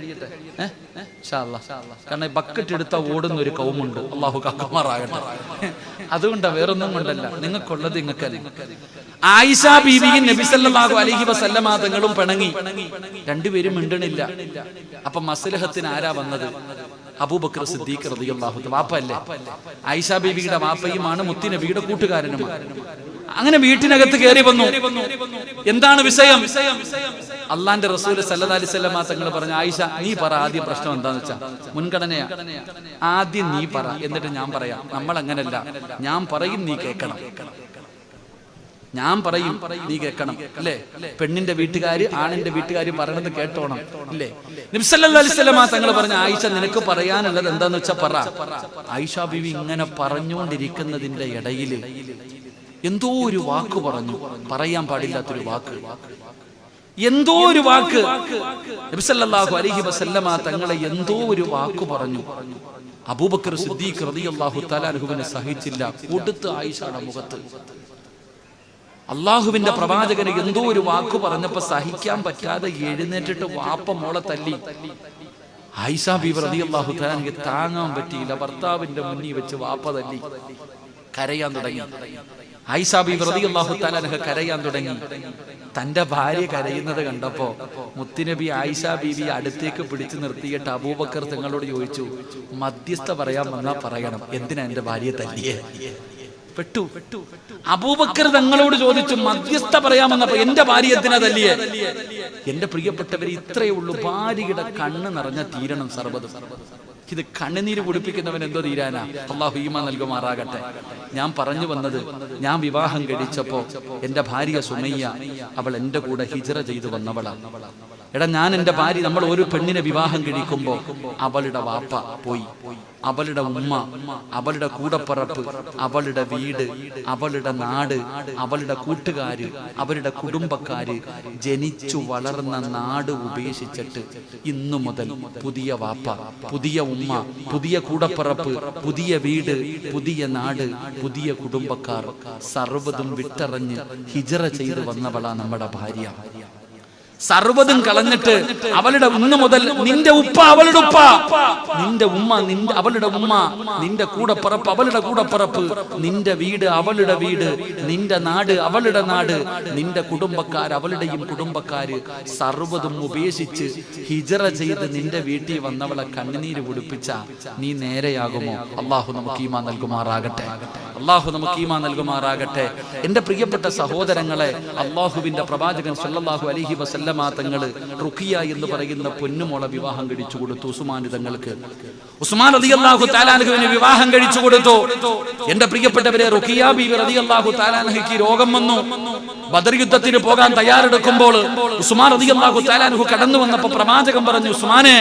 ഇൻഷാ അല്ലാഹ്. കാരണം ബക്കറ്റ് എടുത്ത ഓടുന്ന ഒരു കൗമുണ്ട്. അല്ലാഹു കാക്കുമാറാകട്ടെ. അതുകൊണ്ടാ, വേറൊന്നും കൊണ്ടല്ല. നിങ്ങൾക്കുള്ളത് നിങ്ങൾക്കല്ല. ആയിഷ ബീവിയും നബി സല്ലല്ലാഹു അലൈഹി വസല്ലമ തങ്ങളും പിണങ്ങി, രണ്ടുപേരും മിണ്ടണില്ല. അപ്പൊ മസ്ലഹത്തിന് ആരാ വന്നത്? അബൂബക്കർ സിദ്ദീഖ് റളിയല്ലാഹു അൻഹു. വാപ്പല്ലേ? ആയിഷ ബീവിയുടെ വാപ്പയുമാണ്, മുത്തി നബിയുടെ കൂട്ടുകാരനുമാണ്. അങ്ങനെ വീട്ടിനകത്ത് കയറി വന്നു. എന്താണ് വിഷയം? അള്ളാന്റെ റസൂൽ സല്ലല്ലാഹു അലൈഹി വസല്ലമ തങ്ങൾ പറഞ്ഞു, ആയിഷ നീ പറ, ആദ്യം പ്രശ്നം എന്താന്ന് വെച്ചാ. മുൻഗണനയാ, ആദ്യം നീ പറ, എന്നിട്ട് ഞാൻ പറയാം. നമ്മൾ അങ്ങനല്ല, ഞാൻ പറയും നീ കേൾക്കണം. ഞാൻ പറയും നീ കേൾക്കണം. അല്ലേ? പെണ്ണിന്റെ വീട്ടുകാര് ആണിന്റെ വീട്ടുകാര് പറയണത് കേട്ടോണം. ഇല്ലേ? നബി സല്ലല്ലാഹു അലൈഹി വസല്ലമ തങ്ങൾ പറഞ്ഞു, ആയിഷ നിനക്ക് പറയാനുള്ളത് എന്താന്ന് വെച്ചാ പറ. ആയിഷ ബീവി ഇങ്ങനെ പറഞ്ഞുകൊണ്ടിരിക്കുന്നതിന്റെ ഇടയില് എന്തോ ഒരു വാക്ക് പറഞ്ഞു, പറയാൻ പാടില്ലാത്തൊരു വാക്ക്. എന്തോ ഒരു വാക്ക് നബി സല്ലല്ലാഹു അലൈഹി വസല്ലമ തങ്ങളെ എന്തോ ഒരു വാക്ക് പറഞ്ഞു. അബൂബക്കർ സിദ്ദീഖ് റളിയല്ലാഹു തആല അൻഹുവിനെ സഹിച്ചില്ല. കൊടുത്ത് ആയിഷയുടെ മുഖത്ത്. അള്ളാഹുവിന്റെ പ്രവാചകന് എന്തോ ഒരു വാക്ക് പറഞ്ഞപ്പോ സഹിക്കാൻ പറ്റാതെ എഴുന്നേറ്റിട്ട് വാപ്പ മോളെ തല്ലി. ആയിഷ ബീവി റളിയല്ലാഹു തആല അൻഹയ്ക്ക് താങ്ങാൻ പറ്റിയില്ല. ഭർത്താവിന്റെ മുന്നിൽ വെച്ച് വാപ്പ തല്ലി. കരയാൻ തുടങ്ങി. ആയിഷ ബീവി റളിയല്ലാഹു തആല അൻഹ കരയാൻ തുടങ്ങി. തന്റെ ഭാര്യ കരയുന്നത് കണ്ടപ്പോ മുത്തുനബി ആയിഷ ബീവി അടുത്തേക്ക് പിടിച്ചു നിർത്തിയിട്ട് അബൂബക്കർ തങ്ങളോട് ചോദിച്ചു, മധ്യസ്ഥ പറയാൻ വന്നാ പറയണം, എന്തിനാ എന്റെ ഭാര്യയെ തല്ലിയേ? പെട്ടു. അബൂബക്കർ തങ്ങളോട് ചോദിച്ചു, മധ്യസ്ഥ പറയാമെന്നപ്പോ എന്റെ ഭാര്യ എന്തിനാ തല്ലിയേ? എന്റെ പ്രിയപ്പെട്ടവര്, ഇത്രയേ ഉള്ളൂ. ഭാര്യയുടെ കണ്ണ് നിറഞ്ഞ തീരണം സർവ്വതും. ഇത് കണ്ണുനീര് കുടിപ്പിക്കുന്നവൻ എന്തോ തീരാനാ? അല്ലാഹു ഈമാൻ നൽകുമാറാകട്ടെ. ഞാൻ പറഞ്ഞു വന്നത്, ഞാൻ വിവാഹം കഴിച്ചപ്പോ എന്റെ ഭാര്യ സുമയ്യ, അവൾ എന്റെ കൂടെ ഹിജ്റ ചെയ്തു വന്നവളാണ്. എടാ ഞാൻ എൻ്റെ ഭാര്യ, നമ്മൾ ഒരു പെണ്ണിനെ വിവാഹം കഴിക്കുമ്പോൾ അവളുടെ വാപ്പ പോയി, അവളുടെ ഉമ്മ, അവളുടെ കൂടപ്പറപ്പ്, അവളുടെ വീട്, അവളുടെ നാട്, അവളുടെ കൂട്ടുകാര്, അവരുടെ കുടുംബക്കാര്, ജനിച്ചു വളർന്ന നാട് ഉപേക്ഷിച്ചിട്ട് ഇന്നു മുതൽ പുതിയ വാപ്പ, പുതിയ ഉമ്മ, പുതിയ കൂടപ്പറപ്പ്, പുതിയ വീട്, പുതിയ നാട്, പുതിയ കുടുംബക്കാർ സർവ്വതും വിട്ടറിഞ്ഞ് ഹിജറ ചെയ്ത് വന്നവളാ നമ്മുടെ ഭാര്യ. സർവ്വതും കളഞ്ഞിട്ട് അവളുടെ ഇന്ന് മുതൽ നിന്റെ ഉപ്പ അവളുടെ ഉപ്പ, നിന്റെ ഉമ്മ അവളുടെ ഉമ്മ, നിന്റെ കൂടപ്പറപ്പ് അവളുടെ കൂടപ്പറപ്പ്, നിന്റെ വീട് അവളുടെ വീട്, നിന്റെ നാട് അവളുടെ നാട്, നിന്റെ കുടുംബക്കാർ അവളുടെയും കുടുംബക്കാര് സർവ്വതും ഉപേക്ഷിച്ച് ഹിജറ ചെയ്ത് നിന്റെ വീട്ടിൽ വന്നവളെ കണ്ണുനീര് കുടിപ്പിച്ച നീ നേരെയാകുമോ? അള്ളാഹു നമുക്ക് ഈമാൻ നൽകുമാറാകട്ടെ, അള്ളാഹു നമുക്ക് ഈമാൻ നൽകുമാറാകട്ടെ. എന്റെ പ്രിയപ്പെട്ട സഹോദരങ്ങളെ, അള്ളാഹുവിന്റെ പ്രവാചകൻ സല്ലല്ലാഹു അലൈഹി വസല്ലം തങ്ങള് റുഖിയ എന്ന് പറയുന്ന പൊന്നുമോളെ വിവാഹം കഴിച്ചു കൊടുത്തു ഉസ്മാൻ തങ്ങൾക്ക്. ഉസ്മാൻ റളിയല്ലാഹു തആല അൻഹുവിനെ വിവാഹം കഴിച്ചു കൊടുത്തു. എന്റെ പ്രിയപ്പെട്ടവരെ, റുഖിയ ബീവി റളിയല്ലാഹു തആല അൻഹയ്ക്ക് രോഗം വന്നു. ബദർ യുദ്ധത്തിന് പോകാൻ തയ്യാറെടുക്കുമ്പോൾ ഉസ്മാൻ റളിയല്ലാഹു തആല അൻഹു കടന്നു വന്നപ്പോൾ പ്രവാചകൻ പറഞ്ഞു, ഉസ്മാനെ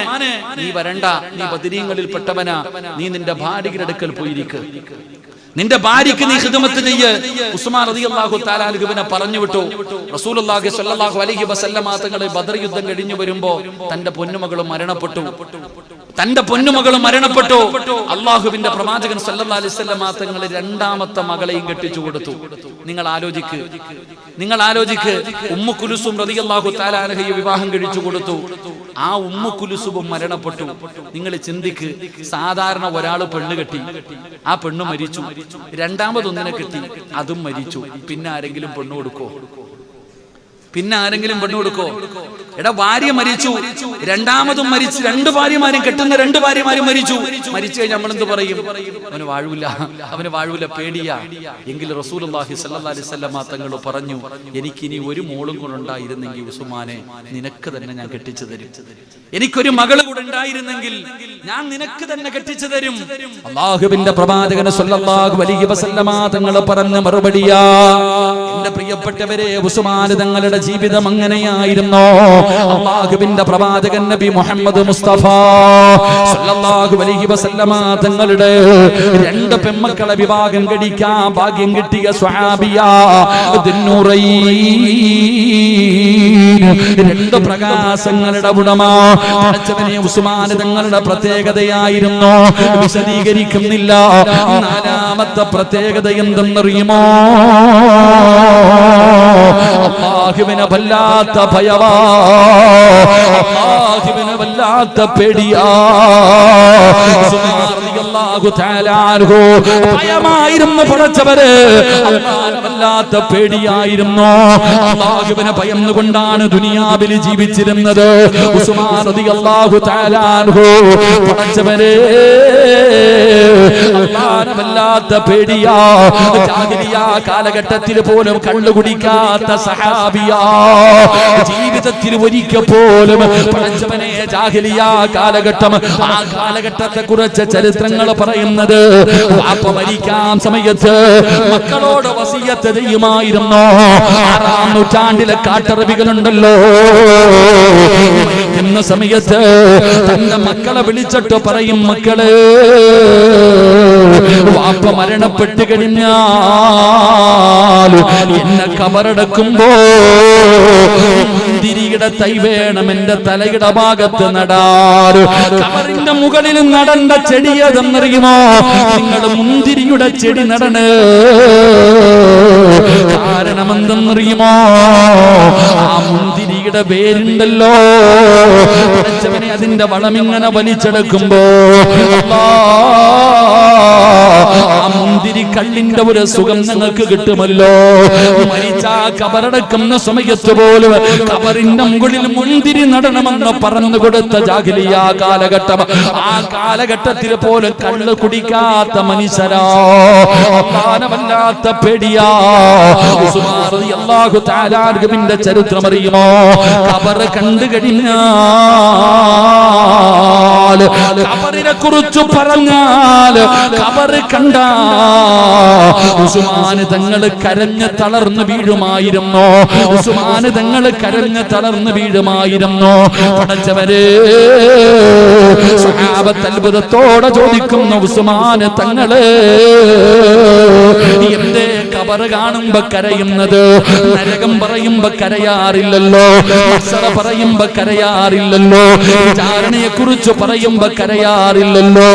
നീ വരണ്ട, നീ ബദരീങ്ങളിൽ പെട്ടവനാ, നീ നിന്റെ ഭാര്യയുടെ അടുക്കൽ പോയിരിക്ക്, നിന്റെ ഭാര്യയ്ക്ക് നീ ഖിദ്മത്ത് ചെയ്യ്. ഉസ്മാൻ റളിയല്ലാഹു തആല അൻഹുവിനെ പറഞ്ഞു വിട്ടു. റസൂലുള്ളാഹി സ്വല്ലല്ലാഹു അലൈഹി വസല്ലമ തങ്ങൾ ബദർ യുദ്ധം കഴിഞ്ഞു വരുമ്പോ തന്റെ പൊന്നുമകളും മരണപ്പെട്ടു. അള്ളാഹുവിന്റെ പ്രവാചകൻ സല്ലല്ലാഹു അലൈഹി വസല്ലമ തങ്ങൾ രണ്ടാമത്തെ മകളെയും കെട്ടിച്ചു കൊടുത്തു. നിങ്ങൾ ആലോചിക്ക്, ഉമ്മു കുൽസും റളിയല്ലാഹു തആല അൻഹയെ വിവാഹം കഴിച്ചു കൊടുത്തു. ആ ഉമ്മു കുൽസും മരണപ്പെട്ടു. നിങ്ങൾ ചിന്തിക്ക്, സാധാരണ ഒരാള് പെണ്ണ് കെട്ടി, ആ പെണ്ണ് മരിച്ചു, രണ്ടാമതൊന്നിനെ കെട്ടി, അതും മരിച്ചു, പിന്നെ ആരെങ്കിലും പെണ്ണ് കൊടുക്കോ? എടാ, ഭാര്യ മരിച്ചു, രണ്ടാമതും മരിച്ചു, രണ്ട് ഭാര്യമാരും മരിച്ചു കഴിഞ്ഞാൽ നമ്മളെന്ത് പറയും? അവന് വാഴൂല, പേടിയാ. എങ്കിൽ റസൂലുള്ളാഹി സ്വല്ലല്ലാഹു അലൈഹി വസല്ലമ തങ്ങൾ പറഞ്ഞു, എനിക്കിനി ഒരു മോളും കൂടെ ഉണ്ടായിരുന്നെങ്കിൽ ഉസ്മാനെ നിനക്ക് തന്നെ ഞാൻ കെട്ടിച്ചു തരും. എനിക്കൊരു മകള് കൂടെ ഉണ്ടായിരുന്നെങ്കിൽ ഞാൻ നിനക്ക് തന്നെ കെട്ടിച്ചു തരും. അല്ലാഹുവിന്റെ പ്രവാചകൻ സ്വല്ലല്ലാഹു അലൈഹി വസല്ലമ തങ്ങൾ പറഞ്ഞ മറുപടിയാ. എന്റെ പ്രിയപ്പെട്ടവരെ, ഉസ്മാൻ തങ്ങളുടെ ജീവിതം അങ്ങനെയായിരുന്നു. അല്ലാഹുവിന്റെ പ്രവാചകൻ നബി മുഹമ്മദ് മുസ്തഫ സല്ലല്ലാഹു അലൈഹി വസല്ലമ തങ്ങളുടെ രണ്ട് പെൺമക്കളെ വിവാഹം കഴിക്കാൻ ഭാഗ്യം കിട്ടിയ സ്വഹാബിയാ രണ്ട് പ്രകാശങ്ങളുടെ ഉടമ പഠിച്ചവനെ ഉസ്മാൻ തങ്ങളുടെ പ്രത്യേകതയായിരുന്നു. വിശദീകരിക്കുന്നില്ല. നാലാമത്തെ പ്രത്യേകത എന്തെന്നറിയുമോ? അല്ലാഹുവിനെ വല്ലാത്ത ഭയവാ, അല്ലാഹുവിനെ വല്ലാത്ത പേടിയാ. റളിയല്ലാഹു തആല അൻഹു ഭയമായിരുന്നു പഠിച്ചവരെ, അല്ലാഹുവിനെ വല്ലാത്ത പേടിയായിരുന്നു. അല്ലാഹുവിനെ ഭയന്നുകൊണ്ടാണ് ദുനിയാവിൽ ജീവിച്ചിരുന്നത് ഉസ്മാൻ റളിയല്ലാഹു തആല അൻഹു. പഠിച്ചവരെ, അല്ലാഹുവിനെ വല്ലാത്ത പേടിയാ. ജാഹിലിയ്യ കാലഘട്ടത്തിൽ പോലും കള്ളു കുടിക്കാത്ത സഹാബിയാ. ജീവിതത്തിൽ ഒരിക്കൽ പോലും പഠിച്ചവനെ ജാഹിലിയ്യ കാലഘട്ടം, ആ കാലഘട്ടത്തെ കുറിച്ച് ചരിത്രങ്ങൾ പറയുന്നത്, വാപ്പ മരിക്കാൻ സമയത്ത് മക്കളോട് വസിയത്ത് ചെയ്യുമായിരുന്നു. 6-ാം നൂറ്റാണ്ടിലെ കാട്ടറബികളുണ്ടല്ലോ, മരിക്കുന്ന സമയത്ത് തന്റെ മക്കളെ വിളിച്ചിട്ട് പറയും, മക്കളെ, വാപ്പ മരണപ്പെട്ട് കഴിഞ്ഞാൽ എന്നെ കബറടക്കുമ്പോ മുന്തിരിയുടെ തൈ വേണം എന്റെ തലയുടെ ഭാഗത്ത് നടാൻ. കബറിന്റെ മുകളിൽ നടണ്ട ചെടി ഏതെന്നറിയുമോ? നിങ്ങൾ മുന്തിരിയുടെ ചെടി നടണ്. കാരണം എന്തെന്നറിയുമോ? ആ മുന്തിരിയുടെ വേരുണ്ടല്ലോ, പഠിച്ചവനെ അതിന്റെ വളമിങ്ങനെ വലിച്ചെടുക്കുമ്പോ ആ മുന്തിരി കള്ളിന്റെ ഒരു സുഖം നിങ്ങൾക്ക് കിട്ടുമല്ലോ. മരിച്ച കബറടക്കുന്ന സമയത്ത് പോലും കബറിന്റെ മുകളിൽ മുന്തിരി നടണമെന്ന് പറഞ്ഞു കൊടുത്ത ജാഹിലിയ്യ കാലഘട്ടം. ആ കാലഘട്ടത്തിൽ പോലും കള്ള് കുടിക്കാത്ത മനുഷ്യരാ. അല്ലാഹുവിനെ വല്ലാത്ത പേടിയാ. ഉസ്മാൻ റളിയല്ലാഹു തആല അൻഹുവിന്റെ ചരിത്രം അറിയുമോ? ഖബർ കണ്ടു കഴിഞ്ഞാൽ ഖബറിനെ കുറിച്ച് പറഞ്ഞാൽ ഖബർ കണ്ട ഉസ്മാൻ തങ്ങൾ കരഞ്ഞ് തളർന്നു വീഴുമായിരുന്നു. ഉസ്മാൻ തങ്ങൾ കരഞ്ഞ് തളർന്നു വീഴുമായിരുന്നു. പടച്ചവരെ, സ്വഹാബത്ത് അത്ഭുതത്തോടെ ചോദിക്കുന്നു, ഉസ്മാൻ തങ്ങള് എന്തേ ഖബർ കാണുമ്പോ കരയുന്നത്? നരകം പറയുമ്പോ കരയാറില്ലല്ലോ, മഹ്ശറ പറയുമ്പോ കരയാറില്ലല്ലോ, വിചാരണയെ കുറിച്ച് പറയുമ്പോ കരയാറില്ലല്ലോ,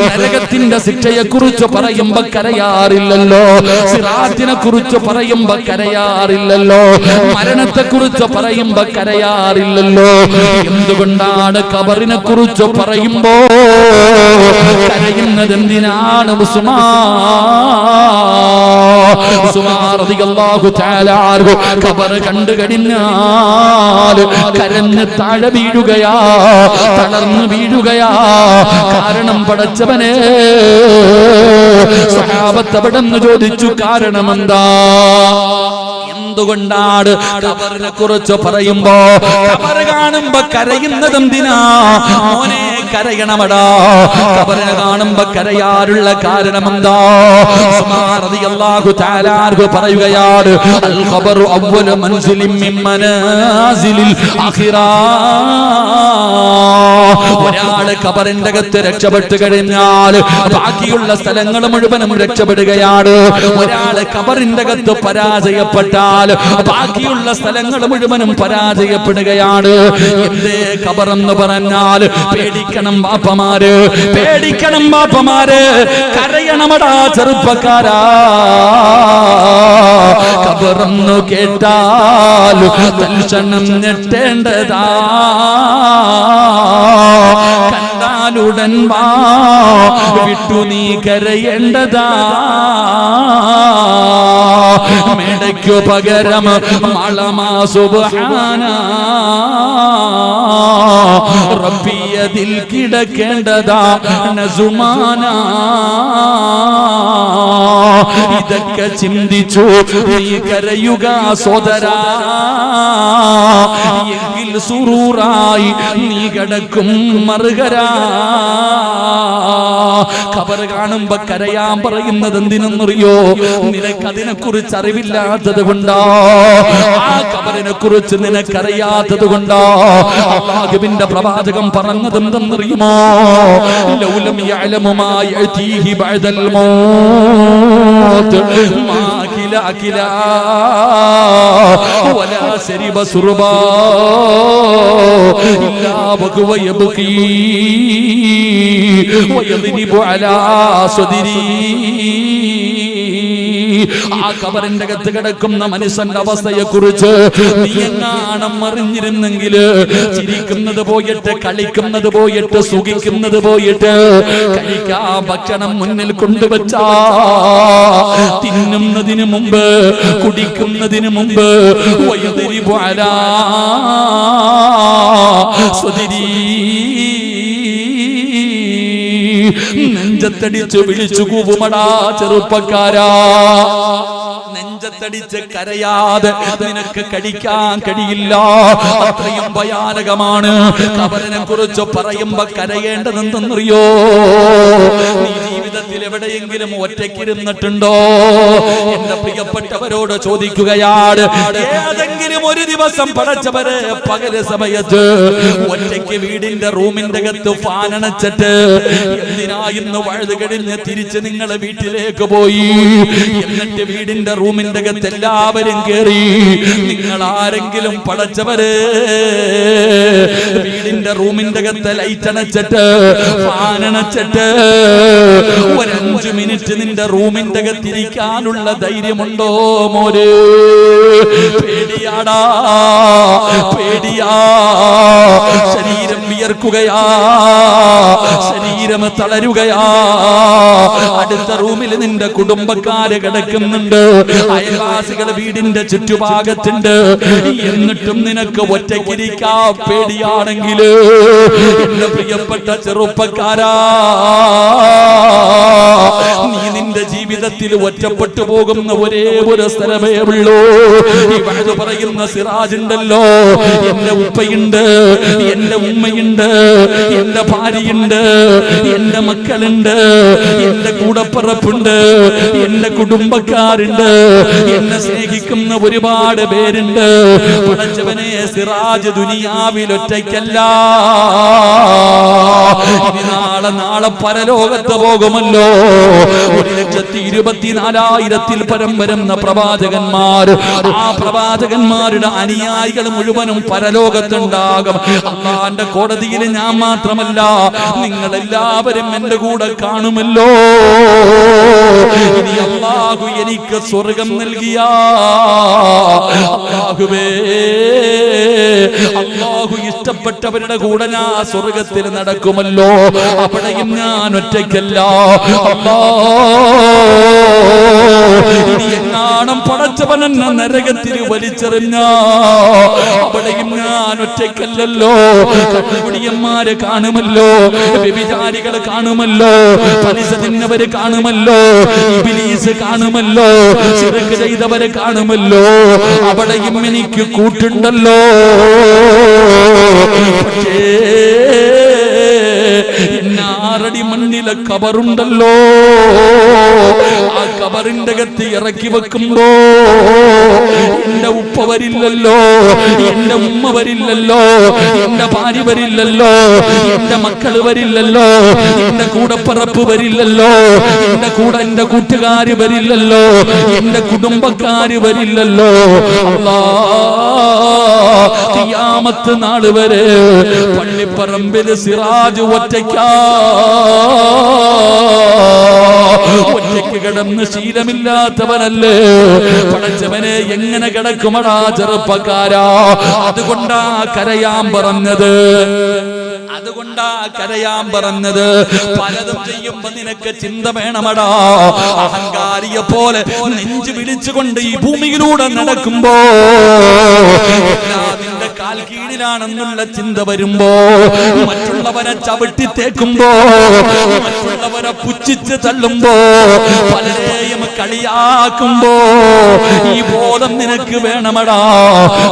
നരകത്തിന്റെ ശിക്ഷയെ കുറിച്ച് പറയുമ്പോ കരയാറില്ലല്ലോ, സിറാത്തിനെ കുറിച്ച് പറയുമ്പോ കരയാറില്ലല്ലോ, മരണത്തെ കുറിച്ച് പറയുമ്പോ കരയാറില്ലല്ലോ. എന്തുകൊണ്ടാണ് ഖബറിനെ കുറിച്ച് പറയുമ്പോ കരയുന്നത്? എന്തിനാണ്? ഉസ്മാൻ റളിയല്ലാഹു തആല അൻഹു ഖബർ കണ്ടു കഴിഞ്ഞാൽ കരഞ്ഞ് താഴെ വീഴുകയാ, തളർന്നു വീഴുകയാ. കാരണം പടച്ചവനെ, സ്വഹാബത്ത് അവിടെന്ന് ചോദിച്ചു, കാരണമെന്താ? എന്തുകൊണ്ടാണ് ഖബറിനെ കുറിച്ച് പറയുമ്പോ ഖബർ കാണുമ്പോ കരയുന്നത്? എന്തിനാ മോനെ കരയണമടാ? ഖബറിനെ കാണുമ്പോ കരയാറുള്ള കാരണമെന്താ? ഉസ്മാൻ റളിയല്ലാഹു തആല അൻഹു പറയുകയാണ്, അൽ ഖബറു അവ്വലു മൻസിലിൻ മിൻ മനാസിലിൽ ആഖിറ. ഒരാള് ഖബറിന്റെ അകത്ത് രക്ഷപ്പെട്ടു കഴിഞ്ഞാൽ ബാക്കിയുള്ള സ്ഥലങ്ങൾ മുഴുവനും രക്ഷപ്പെടുകയാണ്. ഒരാള് ഖബറിന്റെ അകത്ത് പരാജയപ്പെട്ടാൽ ബാക്കിയുള്ള സ്ഥലങ്ങൾ മുഴുവനും പരാജയപ്പെടുകയാണ്. എന്തേ ഖബർ എന്ന് പറഞ്ഞാൽ? പേടിക്കണം ബാപ്പമാര്, പേടിക്കണം ബാപ്പമാര്, കരയണമടാ ചെറുപ്പക്കാരാ. ഖബറെന്നു കേട്ടാൽ തൽക്ഷണം ഞെട്ടേണ്ടതാ, കണ്ടാലുടൻ വാ വിട്ടു നീ കരയേണ്ടതാ. മേടയ്ക്കു പകരം മളമാ സുബ്ഹാന റബ്ബിയതിൽ കിടക്കേണ്ടതാ നസുമാന. ഇതൊക്കെ ചിന്തിച്ചു നീ കരയുക സോദരാ, എങ്കിൽ സുറൂറായി നീ കിടക്കും മറുകരാ. ഖബർ കാണുമ്പോ കരയാൻ പറയുന്നത് എന്തിനെന്നറിയോ? നിനക്കതിനെ കുറിച്ച് അറിവില്ലാത്തത് കൊണ്ടോ, ആ ഖബറിനെ കുറിച്ച് നിനക്കറിയാത്തത് കൊണ്ടോ. അല്ലാഹുവിന്റെ പ്രവാചകൻ പറഞ്ഞത് എന്തെന്നറിയുമോ? ലൗലം യഅലമു മാ യഅതീഹി ബഅദൽ മൗത്ത് മാ കിലാ വലാ ശരിബ സുർബാ ഇല്ലാ വഹുവ യബ്കീ വയദ്നിബു അലാ സദരി. ആ ഖബറിന്റെ അകത്ത് കിടക്കുന്ന മനുഷ്യന്റെ അവസ്ഥയെ കുറിച്ച് നീ എങ്ങാണം അറിഞ്ഞിരുന്നെങ്കിൽ, ചിരിക്കുന്നത് പോയിട്ട്, കളിക്കുന്നത് പോയിട്ട്, സുഖിക്കുന്നത് പോയിട്ട്, കഴിക്കാൻ ഭക്ഷണം മുന്നിൽ കൊണ്ടുവച്ചാ തിന്നുന്നതിന് മുമ്പ്, കുടിക്കുന്നതിന് മുമ്പ് വയദ്രിബു അലാ സദരി, നെഞ്ചത്തടിച്ചു വിളിച്ചു കൂവുമടാ ചെറുപ്പക്കാരാ. നെഞ്ചത്തടിച്ച് കരയാതെ നിനക്ക് കഴിക്കാൻ കഴിയില്ല, അത്രയും ഭയാനകമാണ്. ഖബറിനെ കുറിച്ച് പറയുമ്പോ കരയേണ്ടതെന്തെന്നറിയോ? നീ ജീവിതത്തിൽ എവിടെയെങ്കിലും ഒറ്റയ്ക്കിരുന്നിട്ടുണ്ടോ? എന്റെ പ്രിയപ്പെട്ടവരോട് ചോദിക്കുകയാണ്, ഏതെങ്കിലും ഒരു ദിവസം പടച്ചവരെ പകല് സമയത്ത് ഒറ്റയ്ക്ക് വീടിന്റെ റൂമിന്റെ അകത്ത് ഫാനണച്ചിട്ട് എന്തിനാ ഇന്ന് വഴുത് കഴിഞ്ഞ് തിരിച്ച് നിങ്ങളെ വീട്ടിലേക്ക് പോയി, എന്നിട്ട് വീടിന്റെ റൂമിന്റെ അകത്ത് എല്ലാവരും കേറി, നിങ്ങൾ ആരെങ്കിലും പടച്ചവരെ വീടിന്റെ റൂമിന്റെ അകത്ത് ലൈറ്റ് അണച്ചിട്ട് ഫാനണച്ചിട്ട് ഒരു 5 മിനിറ്റ് നിന്റെ റൂമിന്റെ അകത്തിരിക്കാനുള്ള ധൈര്യമുണ്ടോ മോര്? പേടിയാടാ, പേടിയാ. ശരീരം വിയർക്കുകയാ, ശരീരം തളരുകയാ. അടുത്ത റൂമിൽ നിന്റെ കുടുംബക്കാര് കിടക്കുന്നുണ്ട്, അയൽവാസികൾ വീടിന്റെ ചുറ്റുഭാഗത്തുണ്ട്. എന്നിട്ടും നിനക്ക് ഒറ്റയ്ക്കിരിക്കാ പേടിയാണെങ്കിൽ എന്റെ പ്രിയപ്പെട്ട ചെറുപ്പക്കാരാ, നീ നിന്റെ ജീവിതം ജീവിതത്തിൽ ഒറ്റപ്പെട്ടു പോകുന്ന ഒരേ ഒരു സ്ഥലമേ ഉള്ളൂ. ഇവിടെ പറയുന്ന സിറാജ് ഉണ്ടല്ലോ, എന്റെ ഉപ്പയുണ്ട്, എന്റെ ഉമ്മയുണ്ട്, എന്റെ ഭാര്യയുണ്ട്, എന്റെ മക്കളുണ്ട്, എന്റെ കൂടപ്പിറപ്പുണ്ട്, എന്റെ കുടുംബക്കാരുണ്ട്, എന്നെ സ്നേഹിക്കുന്ന ഒരുപാട് പേരുണ്ട്. പടച്ചവനെ, സിറാജ് ദുനിയാവിൽ ഒറ്റയ്ക്കല്ല. നാളെ പരലോകത്ത് പോകുമല്ലോ. 1,24,000 പരം വരുന്ന പ്രവാചകന്മാർ, ആ പ്രവാചകന്മാരുടെ അനുയായികൾ മുഴുവനും പരലോകത്തുണ്ടാകും. അള്ളാന്റെ കോടതിയിൽ ഞാൻ മാത്രമല്ല, നിങ്ങൾ എല്ലാവരും എന്റെ കൂടെ കാണുമല്ലോ. ഇനി അല്ലാഹു എനിക്ക് സ്വർഗം നൽകിയ അല്ലാഹുവേ, അല്ലാഹു ഇഷ്ടപ്പെട്ടവരുടെ കൂടെ ഞാൻ സ്വർഗത്തിൽ നടക്കുമല്ലോ. അവിടെയും ഞാൻ ഒറ്റയ്ക്കല്ല. ഇനി എങ്ങാണം പടച്ചവനെന്ന നരകത്തിൽ വലിച്ചെറിഞ്ഞ അവിടെയും ഞാൻ ഒറ്റയ്ക്കല്ലല്ലോ. കള്ളുകുടിയന്മാര് കാണുമല്ലോ, വ്യഭിചാരികൾ കാണുമല്ലോ, പലിശ തിന്നവര് കാണുമല്ലോ, ഇബ്ലീസ് കാണുമല്ലോ, ശിർക്ക് ചെയ്തവരെ കാണുമല്ലോ. അവിടെയും എനിക്ക് കൂട്ടുണ്ടല്ലോ. പക്ഷേ 6 അടി മണ്ണിലെ കബറുണ്ടല്ലോ. ആ കബറിന്റെ അകത്ത് ഇറക്കി വെക്കുമ്പോ എന്റെ ഉപ്പ വരില്ലല്ലോ, എന്റെ ഉമ്മ വരില്ലല്ലോ, എന്റെ ഭാര്യ വരില്ലല്ലോ, എന്റെ മക്കൾ വരില്ലല്ലോ, എന്റെ കൂടപ്പിറപ്പ് വരില്ലല്ലോ, എന്റെ കൂടെ എന്റെ കൂട്ടുകാര് വരില്ലല്ലോ, എന്റെ കുടുംബക്കാര് വരില്ലല്ലോ. ഖിയാമത്ത് നാൾ വരെ പള്ളിപ്പറമ്പിൽ സിറാജ് ഒറ്റയ്ക്ക് കിടന്ന് ശീലമില്ലാത്തവനല്ലേ. പടച്ചവനെ, എങ്ങനെ കിടക്കുമടാ ചെറുപ്പക്കാരാ? അതുകൊണ്ടാ കരയാൻ പറഞ്ഞത്, അതുകൊണ്ടാ കരയാൻ പറഞ്ഞത്. പലതും ചെയ്യുമ്പോ നിനക്ക് ചിന്ത വേണമടാ. അഹങ്കാരിയെ പോലെ നെഞ്ചു വിളിച്ചുകൊണ്ട് ഈ ഭൂമിയിലൂടെ നടക്കുമ്പോ നിന്റെ കാൽ കീഴിലാണെന്നുള്ള ചിന്ത വരുമ്പോ, മറ്റുള്ളവരെ ചവിട്ടി തേക്കുമ്പോ, മറ്റുള്ളവരെ പുച്ഛിച്ച് തള്ളുമ്പോ, പലരെയും കളിയാക്കുമ്പോ ഈ ബോധം നിനക്ക് വേണമടാ.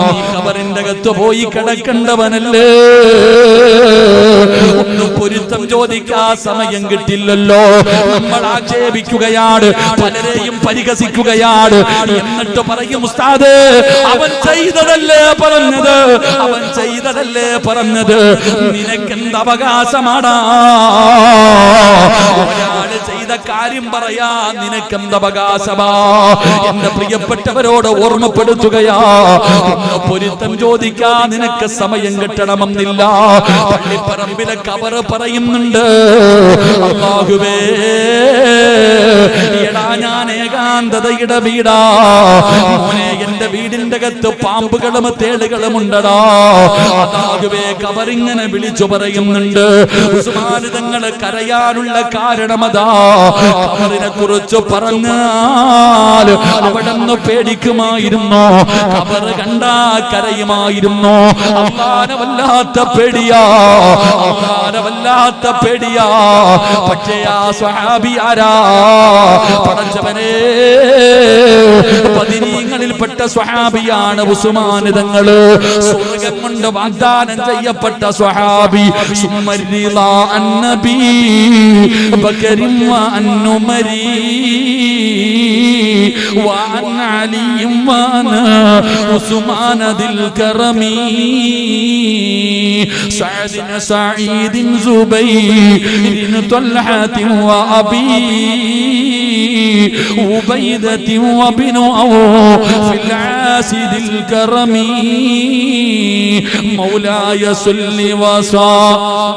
നീ കബറിന്റെ അകത്ത് പോയി കിടക്കേണ്ടവനല്ലേ. ഒന്ന് പൊരുത്തം ചോദിക്കാൻ സമയം കിട്ടില്ലല്ലോ. നമ്മൾ ആക്ഷേപിക്കുകയാണ്, പലരെയും പരിഹസിക്കുകയാണ്. എന്നിട്ട് പറയും, ഉസ്താദേ, അവൻ ചെയ്തതല്ലേ പറഞ്ഞത്, അവൻ ചെയ്തതല്ലേ പറഞ്ഞത്. നിനക്കെന്ത് അവകാശമാടാ? ഒരാള് ചെയ്ത കാര്യം പറയാ നിനക്കെന്ത് അവകാശമാ? എന്റെ പ്രിയപ്പെട്ടവരോട് ഓർമ്മപ്പെടുത്തുകയാ, ഒന്ന് പൊരുത്തം ചോദിക്കാൻ നിനക്ക് സമയം കിട്ടണമെന്നില്ല. പള്ളിപ്പറമ്പിലെ കബറ് പറയുന്നുണ്ട്, അല്ലാഹുവേ, എടാ ഞാൻ ഏകാന്തതയുടെ വീടാ മോനെ, എന്റെ വീടിന്റെ അകത്ത് പാമ്പുകളും തേളുകളും ഉണ്ടടാ. അല്ലാഹുവേ, കബറിങ്ങനെ വിളിച്ചു പറയുന്നുണ്ട്. ഉസ്മാൻ തങ്ങൾ കരയാനുള്ള കാരണമതാ. കബറിനെ കുറിച്ച് പറഞ്ഞാൽ അവിടെന്ന് പേടിക്കുമായിരുന്നു, കബറ് കണ്ടാ കരയുമായിരുന്നു. അല്ലാഹുവിനെ വല്ലാത്ത പേടിയാ, അല്ലാഹുവിനെ വല്ലാത്ത പേടിയാ. പക്ഷേ ആ സ്വഹാബി ആരാ? പടച്ചവനെ, പതിനീങ്ങളിൽപ്പെട്ട സ്വഹാബിയാണ് ഉസ്മാൻ തങ്ങൾ. സ്വർഗ്ഗം കൊണ്ട് വാഗ്ദാനം ചെയ്യപ്പെട്ട സ്വഹാബി. സുമ്മരിളാ അന്നബി ബക്കറിൻ വഅൻ ഉമരി വഅൻ അലിയും വഅന ഉസ്മാൻ ദിൽ കറമി സഅദിൻ സഈദിൻ സുബൈരിൻ ത്വൽഹത്തിൻ വഅബി ഉബൈദത്തിൻ വബിനു ഫിൽ ആസിദിൽ കറമി മൗലായ സല്ലി വസാ